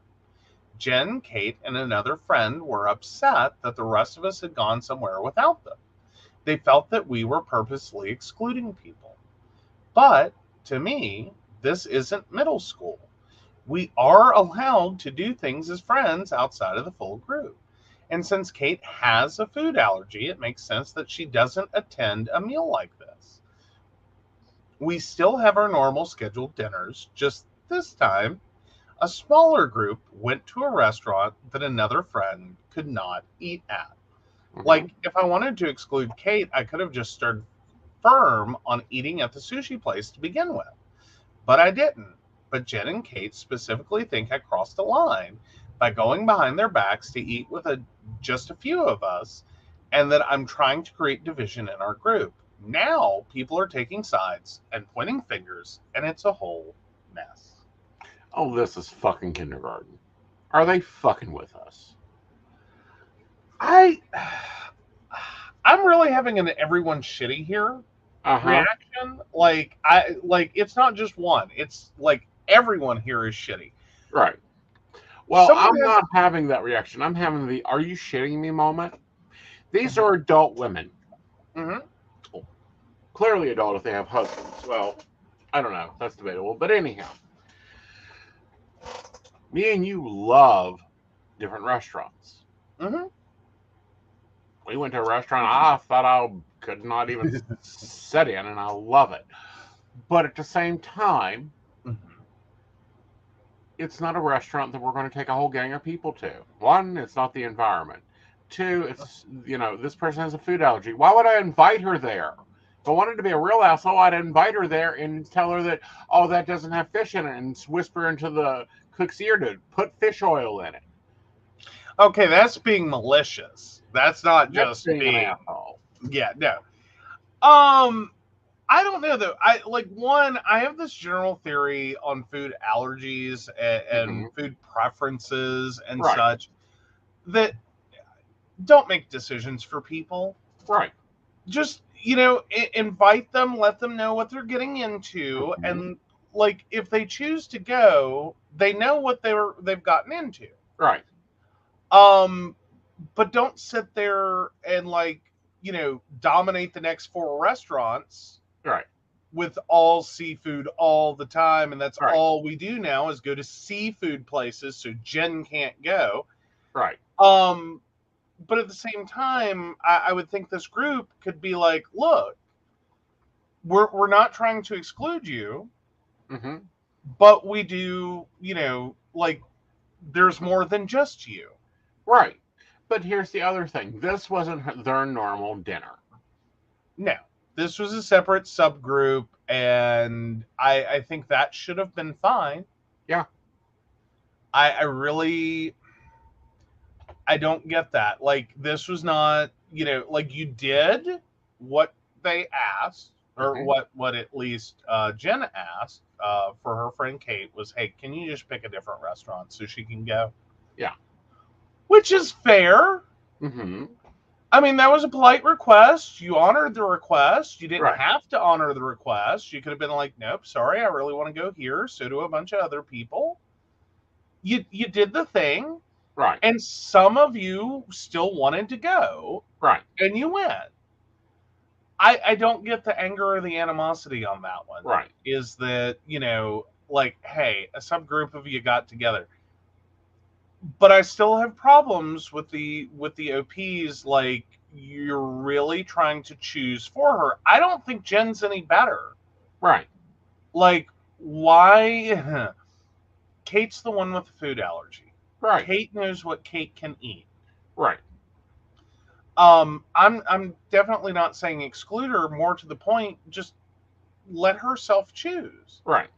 Jen, Kate, and another friend were upset that the rest of us had gone somewhere without them. They felt that we were purposely excluding people. But, to me, this isn't middle school. We are allowed to do things as friends outside of the full group. And since Kate has a food allergy, it makes sense that she doesn't attend a meal like this. We still have our normal scheduled dinners, just this time, a smaller group went to a restaurant that another friend could not eat at. Like, if I wanted to exclude Kate, I could have just stood firm on eating at the sushi place to begin with. But I didn't. But Jen and Kate specifically think I crossed a line by going behind their backs to eat with just a few of us, and that I'm trying to create division in our group. Now people are taking sides and pointing fingers, and it's a whole mess. Oh, this is fucking kindergarten. Are they fucking with us? I'm really having an everyone's shitty here reaction. Like it's not just one. It's like everyone here is shitty. Right. Well, Someone I'm not having that reaction. I'm having the "are you shitting me" moment. These are adult women. Mhm. Clearly adult if they have husbands. Well, I don't know. That's debatable. But anyhow, me and you love different restaurants. Mhm. We went to a restaurant I thought I could not even sit in, and I love it. But at the same time, Mhm. it's not a restaurant that we're going to take a whole gang of people to. One, it's not the environment. Two, it's, this person has a food allergy. Why would I invite her there? If I wanted to be a real asshole, I'd invite her there and tell her that, oh, that doesn't have fish in it, and whisper into the cook's ear to put fish oil in it. Okay, that's being malicious. That's not That's just being an asshole. Yeah, no. I don't know though. I have this general theory on food allergies and food preferences and Right. such that don't make decisions for people. Right. Just, invite them, let them know what they're getting into, and like if they choose to go, they know what they've gotten into. Right. But don't sit there and dominate the next 4 restaurants. Right. With all seafood all the time, and that's Right. all we do now is go to seafood places, so Jen can't go. Right. But at the same time, I would think this group could be like, look, we're not trying to exclude you, but we do, there's more than just you. Right. But here's the other thing. This wasn't their normal dinner. No. This was a separate subgroup, and I think that should have been fine. Yeah. I don't get that. Like, this was not, you did what they asked, or what at least Jen asked for her friend Kate was, hey, can you just pick a different restaurant so she can go? Yeah. Which is fair. I mean, that was a polite request. You honored the request. You didn't have to honor the request. You could have been like, nope, sorry, I really want to go here. So do a bunch of other people. You did the thing. Right. And some of you still wanted to go. Right. And you went. I don't get the anger or the animosity on that one. Right. Is that, hey, a subgroup of you got together. But I still have problems with the OPs. Like, you're really trying to choose for her. I don't think Jen's any better. Right. Like, why? Kate's the one with the food allergy. Right. Kate knows what Kate can eat. Right. I'm definitely not saying exclude her. More to the point, just let herself choose. Right.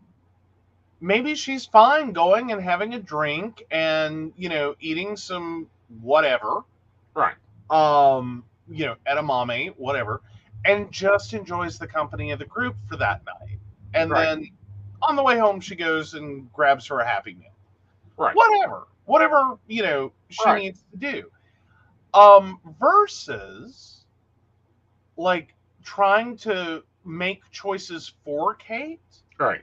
Maybe she's fine going and having a drink and, eating some whatever. Right. Edamame, whatever, and just enjoys the company of the group for that night. And then on the way home, she goes and grabs her a Happy Meal. Right. Whatever, she needs to do. Versus, like, trying to make choices for Kate. Right.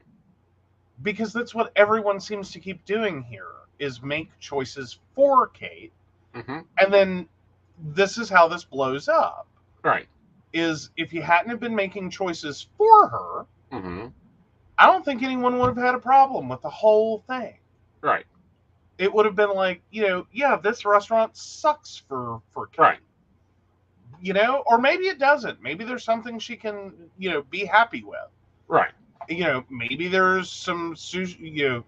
Because that's what everyone seems to keep doing here, is make choices for Kate. And then this is how this blows up. Right. Is if you hadn't have been making choices for her, I don't think anyone would have had a problem with the whole thing. Right. It would have been like, yeah, this restaurant sucks for Kate. Right. Or maybe it doesn't. Maybe there's something she can, be happy with. Right. Maybe there's some sushi,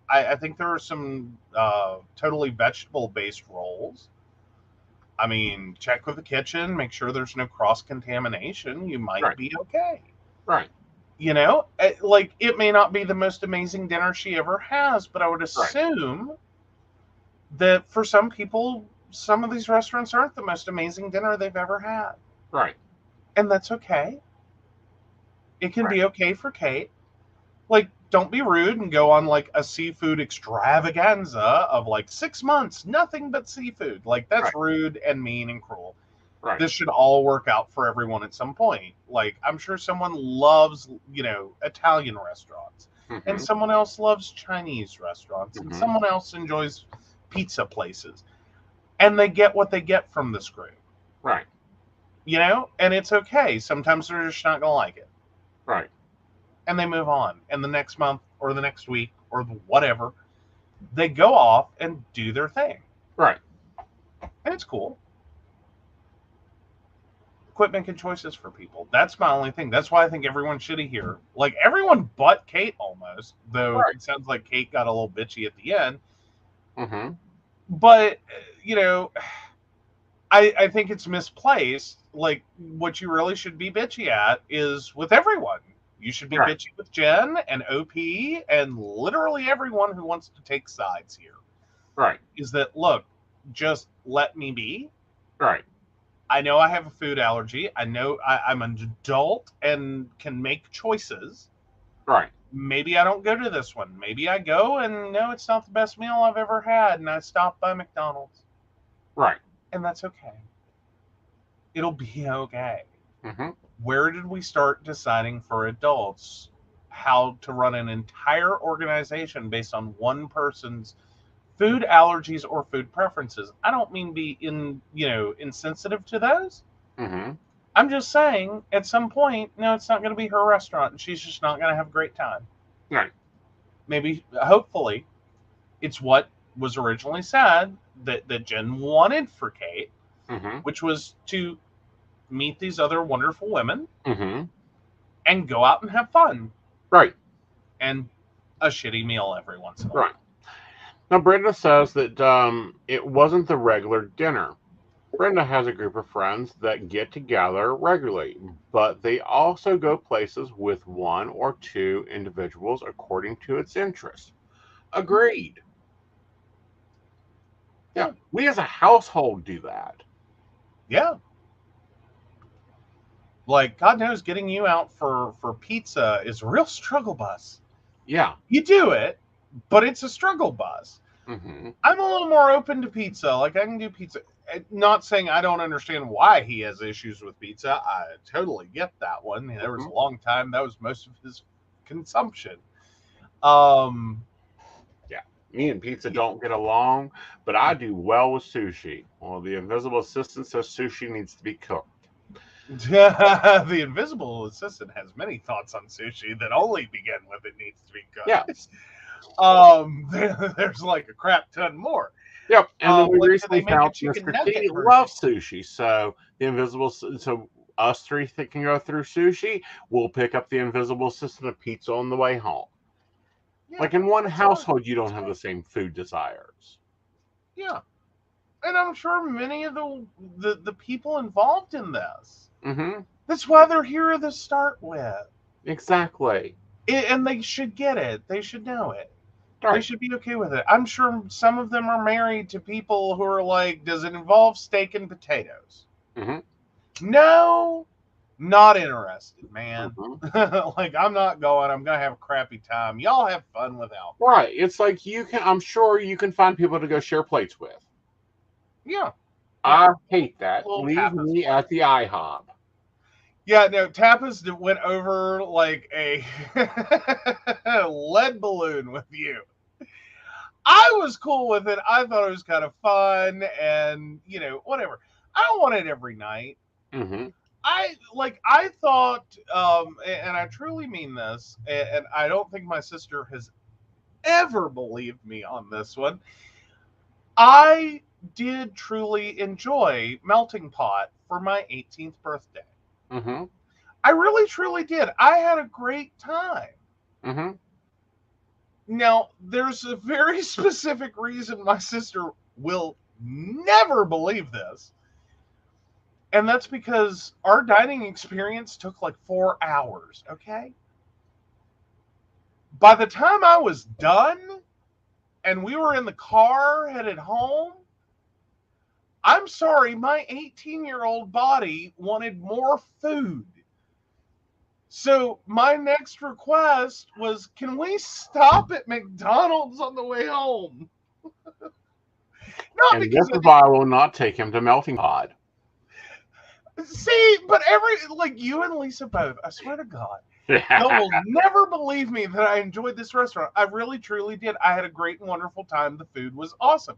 I think there are some totally vegetable-based rolls. I mean, check with the kitchen, make sure there's no cross-contamination. You might be okay. Right. It may not be the most amazing dinner she ever has, but I would assume that for some people, some of these restaurants aren't the most amazing dinner they've ever had. Right. And that's okay. It can Right. be okay for Kate. Like, don't be rude and go on like a seafood extravaganza of like 6 months, nothing but seafood. Like, that's Right. rude and mean and cruel. Right. This should all work out for everyone at some point. Like, I'm sure someone loves, Italian restaurants, and Mm-hmm. someone else loves Chinese restaurants, and Mhm. someone else enjoys pizza places. And they get what they get from this group, Right. and it's okay. Sometimes they're just not going to like it. Right. And they move on. And the next month or the next week or whatever, they go off and do their thing. Right. And it's cool. Quit making choices for people. That's my only thing. That's why I think everyone should hear. Like, everyone but Kate almost, though Right. it sounds like Kate got a little bitchy at the end. Mm-hmm. But, I think it's misplaced. Like, what you really should be bitchy at is with everyone. You should be Right. bitchy with Jen and OP and literally everyone who wants to take sides here. Right. Is that, look, just let me be. Right. I know I have a food allergy. I know I'm an adult and can make choices. Right. Maybe I don't go to this one. Maybe I go and no, it's not the best meal I've ever had, and I stop by McDonald's. Right. And that's okay. It'll be okay. Mm-hmm. Where did we start deciding for adults how to run an entire organization based on one person's food allergies or food preferences? I don't mean be insensitive to those. Mm-hmm. I'm just saying, at some point, no, it's not going to be her restaurant, and she's just not going to have a great time. Right. Maybe, hopefully, it's what was originally said that Jen wanted for Kate, Mm-hmm. which was to meet these other wonderful women Mm-hmm. and go out and have fun Right. and a shitty meal every once in a while. Right. Now, Brenda says that it wasn't the regular dinner. Brenda has a group of friends that get together regularly, but they also go places with one or two individuals according to its interests. Agreed. Yeah, we as a household do that. Yeah. Like, God knows, getting you out for pizza is a real struggle bus. Yeah. You do it, but it's a struggle bus. Mm-hmm. I'm a little more open to pizza. Like, I can do pizza. Not saying I don't understand why he has issues with pizza. I totally get that one. There was a long time that was most of his consumption. Me and pizza don't get along, but I do well with sushi. Well, the invisible assistant says sushi needs to be cooked. The invisible assistant has many thoughts on sushi that only begin with it needs to be cooked. Yes. There's like a crap ton more. Yep. And then we Like, recently they make a found chicken Mr. nugget T version. loves sushi. So the invisible, so us three that can go through sushi, we'll pick up the invisible assistant of pizza on the way home. Yeah, Like in one that's household, fine. you don't have the same food desires. Yeah. And I'm sure many of the people involved in this, Mm-hmm. that's why they're here to start with. Exactly. And they should get it. They should know it. They Right. should be okay with it. I'm sure some of them are married to people who are like, does it involve steak and potatoes? Mm-hmm. No, not interested, man. Mm-hmm. Like, I'm not going. I'm going to have a crappy time. Y'all have fun without me. Right. It's like I'm sure you can find people to go share plates with. Yeah. I hate that. Little Leave tapas me at the IHOP. Yeah, no, tapas went over like a lead balloon with you. I was cool with it. I thought it was kind of fun and, whatever. I don't want it every night. Mm-hmm. I thought, and I truly mean this, and I don't think my sister has ever believed me on this one. I did truly enjoy Melting Pot for my 18th birthday. Mm-hmm. I really, truly did. I had a great time. Mm-hmm. Now, there's a very specific reason my sister will never believe this. And that's because our dining experience took like 4 hours, okay? By the time I was done, and we were in the car headed home. I'm sorry, my 18-year-old body wanted more food. So my next request was, can we stop at McDonald's on the way home? Not And because this is why I will not take him to Melting Pot. see, but you and Lisa both, I swear to God, y'all will never believe me that I enjoyed this restaurant. I really, truly did. I had a great and wonderful time. The food was awesome.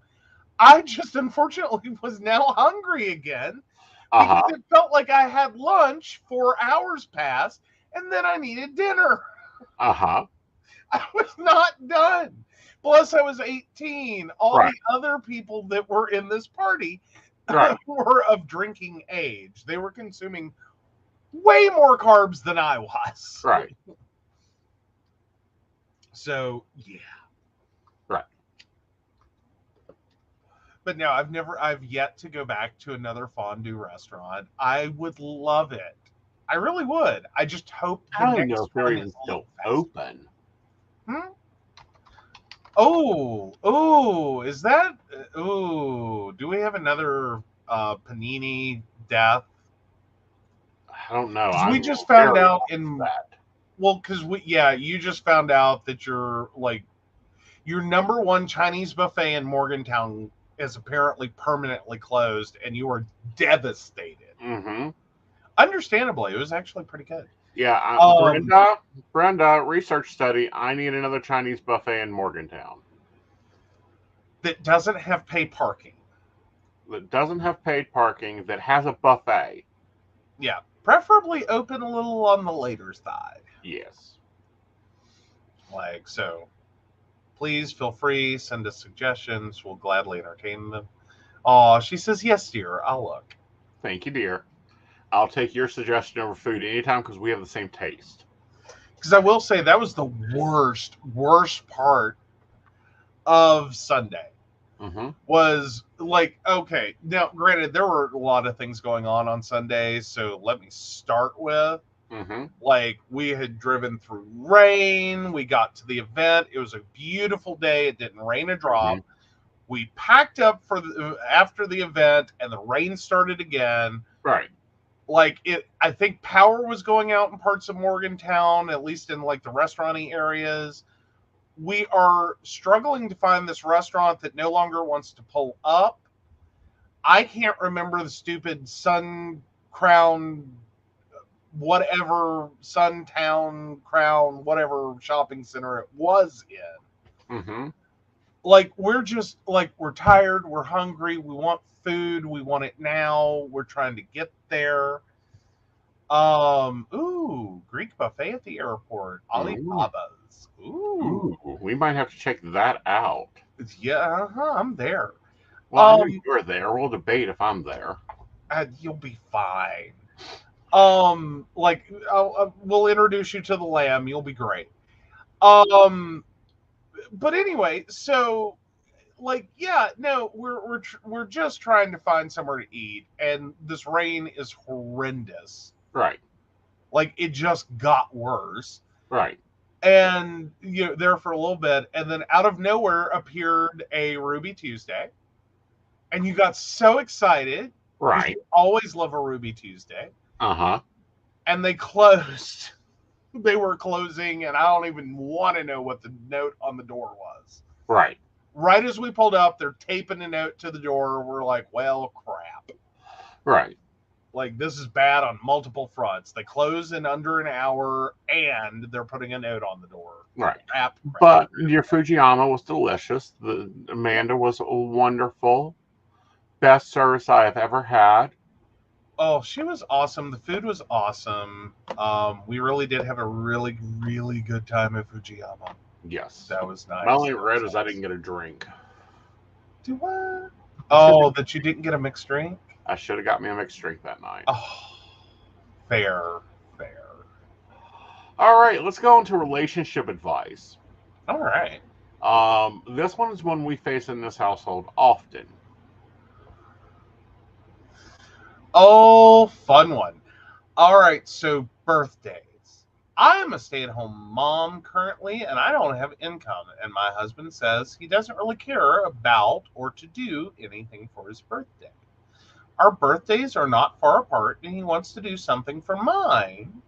I just unfortunately was now hungry again because it felt like I had lunch, 4 hours passed, and then I needed dinner. I was not done. Plus, I was 18. All the other people that were in this party were of drinking age. They were consuming way more carbs than I was. Right. So, yeah. Right. But no, I've yet to go back to another fondue restaurant. I would love it. I really would. I just hope I don't know if they're even still open. Oh, is that? Oh, do we have another panini death? I don't know. We just found out because you just found out that your number one Chinese buffet in Morgantown is apparently permanently closed, and you are devastated. Mm-hmm. Understandably, it was actually pretty good. Yeah, Brenda, research study. I need another Chinese buffet in Morgantown that doesn't have paid parking. That has a buffet. Yeah, preferably open a little on the later side. Yes. So, please feel free, send us suggestions. We'll gladly entertain them. Oh, she says, yes, dear. I'll look. Thank you, dear. I'll take your suggestion over food anytime because we have the same taste. Because I will say that was the worst part of Sunday. Mm-hmm. Was okay, now granted, there were a lot of things going on Sunday, so let me start with we had driven through rain. We got to the event. It was a beautiful day. It didn't rain a drop. We packed up after the event, and the rain started again. Right. I think power was going out in parts of Morgantown, at least in the restaurant-y areas. We are struggling to find this restaurant that no longer wants to pull up. I can't remember the stupid Sun Crown, whatever, Suntown Crown, whatever shopping center it was in. Mm-hmm. We're just we're tired, we're hungry, we want food, we want it now. We're trying to get there. Greek buffet at the airport, Alibaba's. Ooh, we might have to check that out. Yeah, I'm there. Well, you're there. We'll debate if I'm there. You'll be fine. We'll introduce you to the lamb. You'll be great. But anyway, so we're just trying to find somewhere to eat, and this rain is horrendous. Right. It just got worse. Right. And there for a little bit, and then out of nowhere appeared a Ruby Tuesday, and you got so excited. Right. You always love a Ruby Tuesday. And they closed. They were closing, and I don't even want to know what the note on the door was. Right. Right as we pulled up, they're taping a note to the door. We're like, well, crap. Right. This is bad on multiple fronts. They close in under an hour, and they're putting a note on the door. Right. But your Fujiyama was delicious. The Amanda was wonderful. Best service I have ever had. Oh, she was awesome. The food was awesome. We really did have a really, really good time at Fujiyama. Yes. That was nice. My only regret is I didn't get a drink. Do what? Oh, that you didn't get a mixed drink? I should have got me a mixed drink that night. Oh, fair. All right, let's go into relationship advice. All right. This one is one we face in this household often. Oh, fun one. All right, so birthdays. I am a stay-at-home mom currently, and I don't have income. And my husband says he doesn't really care about or to do anything for his birthday. Our birthdays are not far apart, and he wants to do something for mine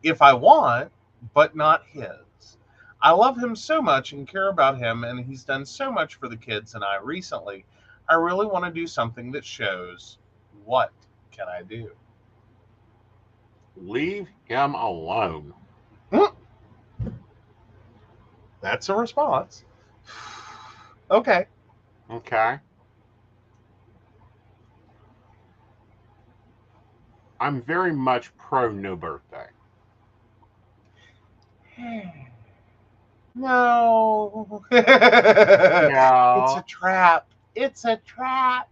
if I want, but not his. I love him so much and care about him, and he's done so much for the kids and I recently. I really want to do something that shows. What can I do? Leave him alone. That's a response. Okay. Okay. I'm very much pro no birthday. No. No. It's a trap. It's a trap.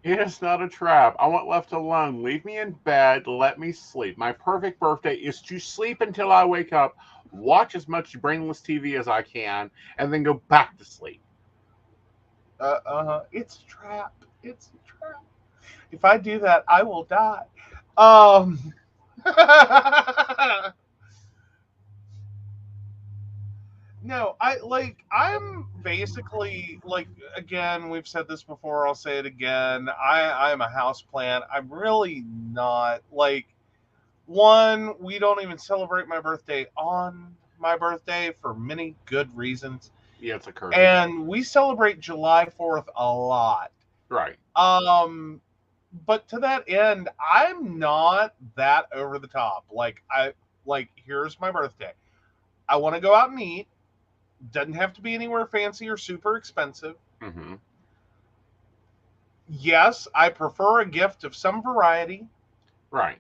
It is not a trap. I want left alone. Leave me in bed. Let me sleep. My perfect birthday is to sleep until I wake up, watch as much brainless TV as I can, and then go back to sleep. It's a trap. It's a trap. If I do that, I will die. Um. No, I'm basically like, again, we've said this before, I'll say it again. I'm a house plant. I'm really not like, one, we don't even celebrate my birthday on my birthday for many good reasons. Yeah, it's a curse. And we celebrate July 4th a lot. Right. But to that end, I'm not that over the top. Here's my birthday. I want to go out and eat. Doesn't have to be anywhere fancy or super expensive. Mm-hmm. Yes, I prefer a gift of some variety. Right.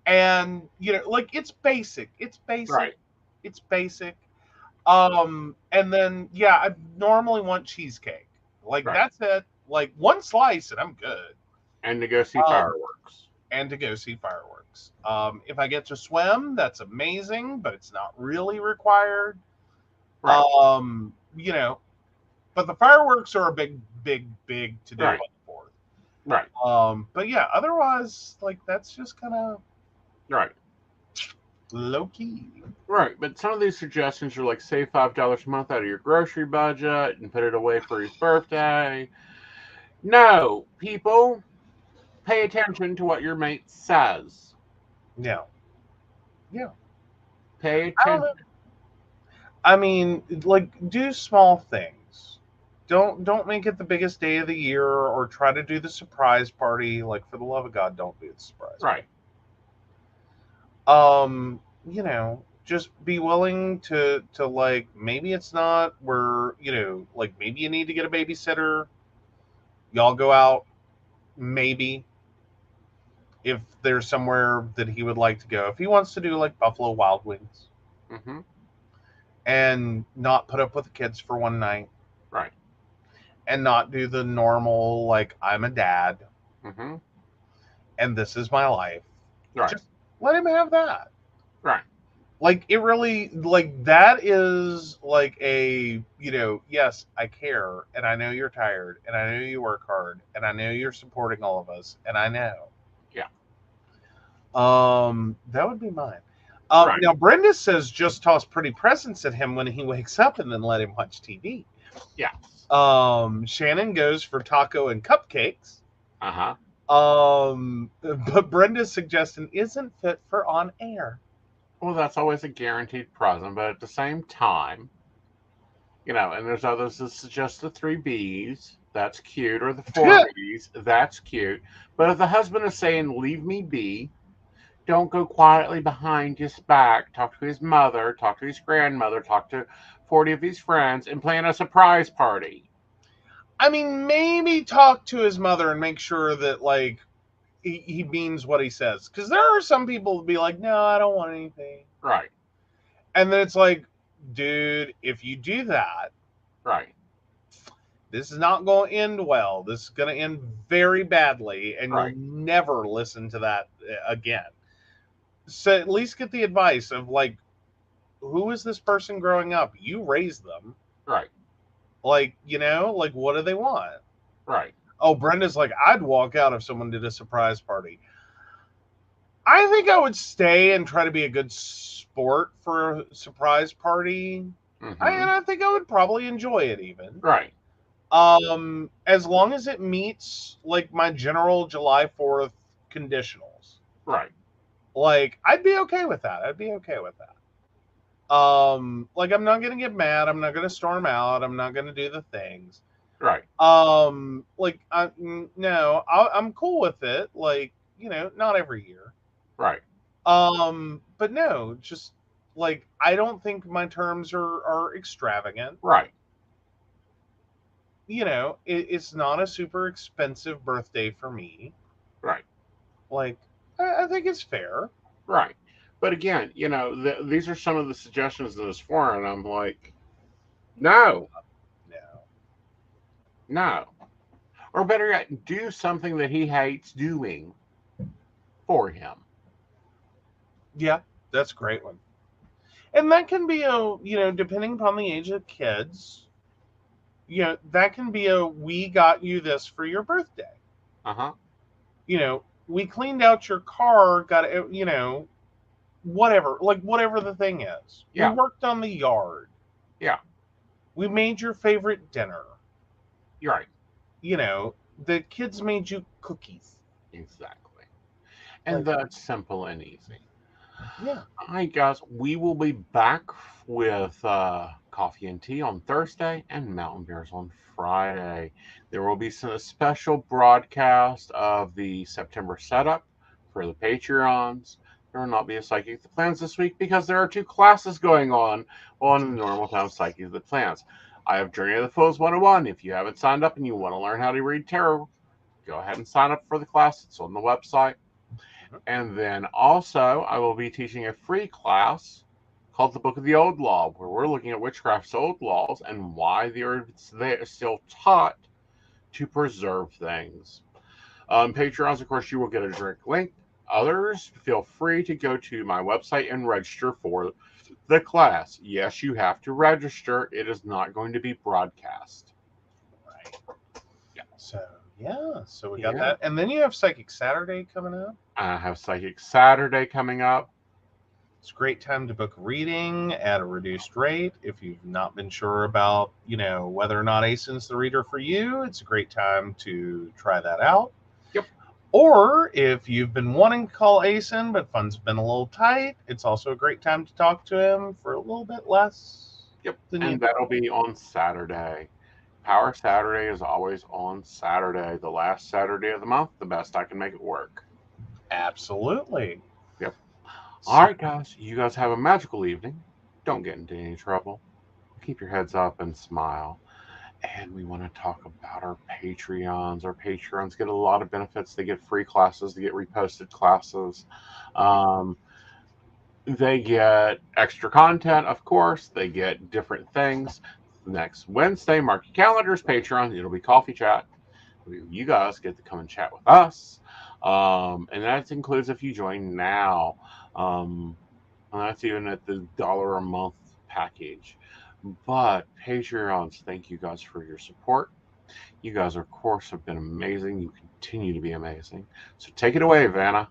And, it's basic. It's basic. Right. It's basic. And then, yeah, I normally want cheesecake. Right. That's it. One slice and I'm good. And to go see fireworks. If I get to swim, that's amazing, but it's not really required. Right. But the fireworks are a big to do Right. on the 4th. Right. But yeah, otherwise, that's just kind of Right. low key. Right. But some of these suggestions are like save $5 a month out of your grocery budget and put it away for his birthday. No, people, pay attention to what your mate says. Yeah. Pay I don't know. attention. I mean, do small things. Don't make it the biggest day of the year or try to do the surprise party. For the love of God, don't do the surprise Right. party. Just be willing to maybe it's not where, maybe you need to get a babysitter. Y'all go out, maybe, if there's somewhere that he would like to go. If he wants to do Buffalo Wild Wings. Mm-hmm. And not put up with the kids for one night. Right. And not do the normal, I'm a dad. Mm-hmm. And this is my life. Right. Just let him have that. Right. It really, that is a, yes, I care. And I know you're tired. And I know you work hard. And I know you're supporting all of us. And I know. Yeah. That would be mine. Right. Now, Brenda says just toss pretty presents at him when he wakes up and then let him watch TV. Yeah. Shannon goes for taco and cupcakes. Uh-huh. But Brenda's suggestion isn't fit for on air. Well, that's always a guaranteed present, but at the same time, and there's others that suggest the 3 Bs. That's cute. Or the 4 Bs. That's cute. But if the husband is saying, leave me be, don't go quietly behind his back, talk to his mother, talk to his grandmother, talk to 40 of his friends, and plan a surprise party. I mean, maybe talk to his mother and make sure that, he means what he says. Because there are some people who be like, no, I don't want anything. Right. And then it's dude, if you do that, right, this is not going to end well. This is going to end very badly, and right. You'll never listen to that again. So at least get the advice of who is this person growing up? You raised them. Right. What do they want? Right. Oh, Brenda's I'd walk out if someone did a surprise party. I think I would stay and try to be a good sport for a surprise party. Mm-hmm. And I think I would probably enjoy it even. Right. As long as it meets like my general July 4th conditionals. Right. Like, I'd be okay with that. Like, I'm not gonna get mad. I'm not gonna storm out. I'm not gonna do the things. Right. Like, no, I'm cool with it. Like, you know, not every year. Right. But no, just like, I don't think my terms are extravagant. Right. You know, it's not a super expensive birthday for me. Right. Like, I think it's fair. Right. But again, you know, these are some of the suggestions in this forum, and I'm like, no. Or better yet, do something that he hates doing for him. Yeah, that's a great one. And that can be depending upon the age of kids, that can be we got you this for your birthday. Uh-huh. We cleaned out your car, whatever the thing is. Yeah. We worked on the yard. Yeah. We made your favorite dinner. You're right. The kids made you cookies. Exactly. And that's simple and easy. Yeah. All right, guys. We will be back with coffee and tea on Thursday and Mountain Beers on Friday. There will be a special broadcast of the September setup for the Patreons. There will not be a Psychic That Plans this week because there are 2 classes going on the Normal Time Psychic That Plans. I have Journey of the Foes 101. If you haven't signed up and you want to learn how to read tarot, go ahead and sign up for the class. It's on the website. And then also, I will be teaching a free class called The Book of the Old Law, where we're looking at witchcraft's old laws and why they're still taught to preserve things. Patreons, of course, you will get a direct link. Others, feel free to go to my website and register for the class. Yes, you have to register. It is not going to be broadcast. Right. Yeah. So we got that. And then you have Psychic Saturday coming up. I have Psychic Saturday coming up. It's a great time to book a reading at a reduced rate. If you've not been sure about, whether or not Aeson's the reader for you, it's a great time to try that out. Yep. Or if you've been wanting to call Aeson, but funds have been a little tight, it's also a great time to talk to him for a little bit less. Yep. And that'll be on Saturday. Power Saturday is always on Saturday, the last Saturday of the month, the best I can make it work. Absolutely. Yep. All right, guys. You guys have a magical evening. Don't get into any trouble. Keep your heads up and smile. And we want to talk about our Patreons. Our Patreons get a lot of benefits. They get free classes. They get reposted classes. They get extra content, of course. They get different things. Next Wednesday, mark your calendars, Patreon. It'll be coffee chat. You guys get to come and chat with us. And that includes if you join now. And that's even at the $1 a month package. But Patreons, thank you guys for your support. You guys, of course, have been amazing. You continue to be amazing. So take it away, Vanna.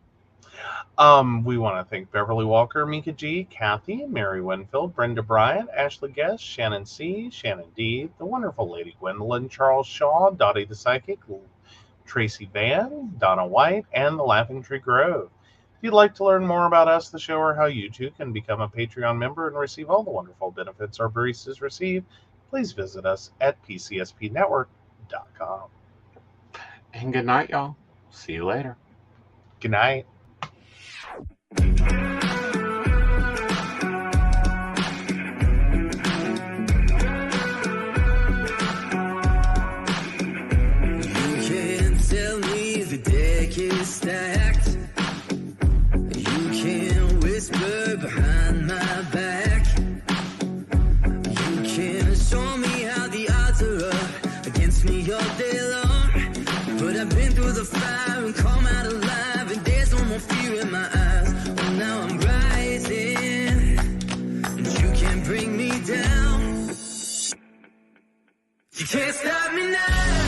We want to thank Beverly Walker, Mika G, Kathy, Mary Winfield, Brenda Bryant, Ashley Guest, Shannon C, Shannon D, the wonderful Lady Gwendolyn, Charles Shaw, Dottie the Psychic, Tracy Van, Donna White, and the Laughing Tree Grove. If you'd like to learn more about us, the show, or how you too can become a Patreon member and receive all the wonderful benefits our baristas receive, please visit us at pcspnetwork.com. And good night, y'all. See you later. Good night. Stacked. You can whisper behind my back. You can show me how the odds are up against me all day long. But I've been through the fire and come out alive, and there's no more fear in my eyes. Oh, now I'm rising, and you can't bring me down. You can't stop me now.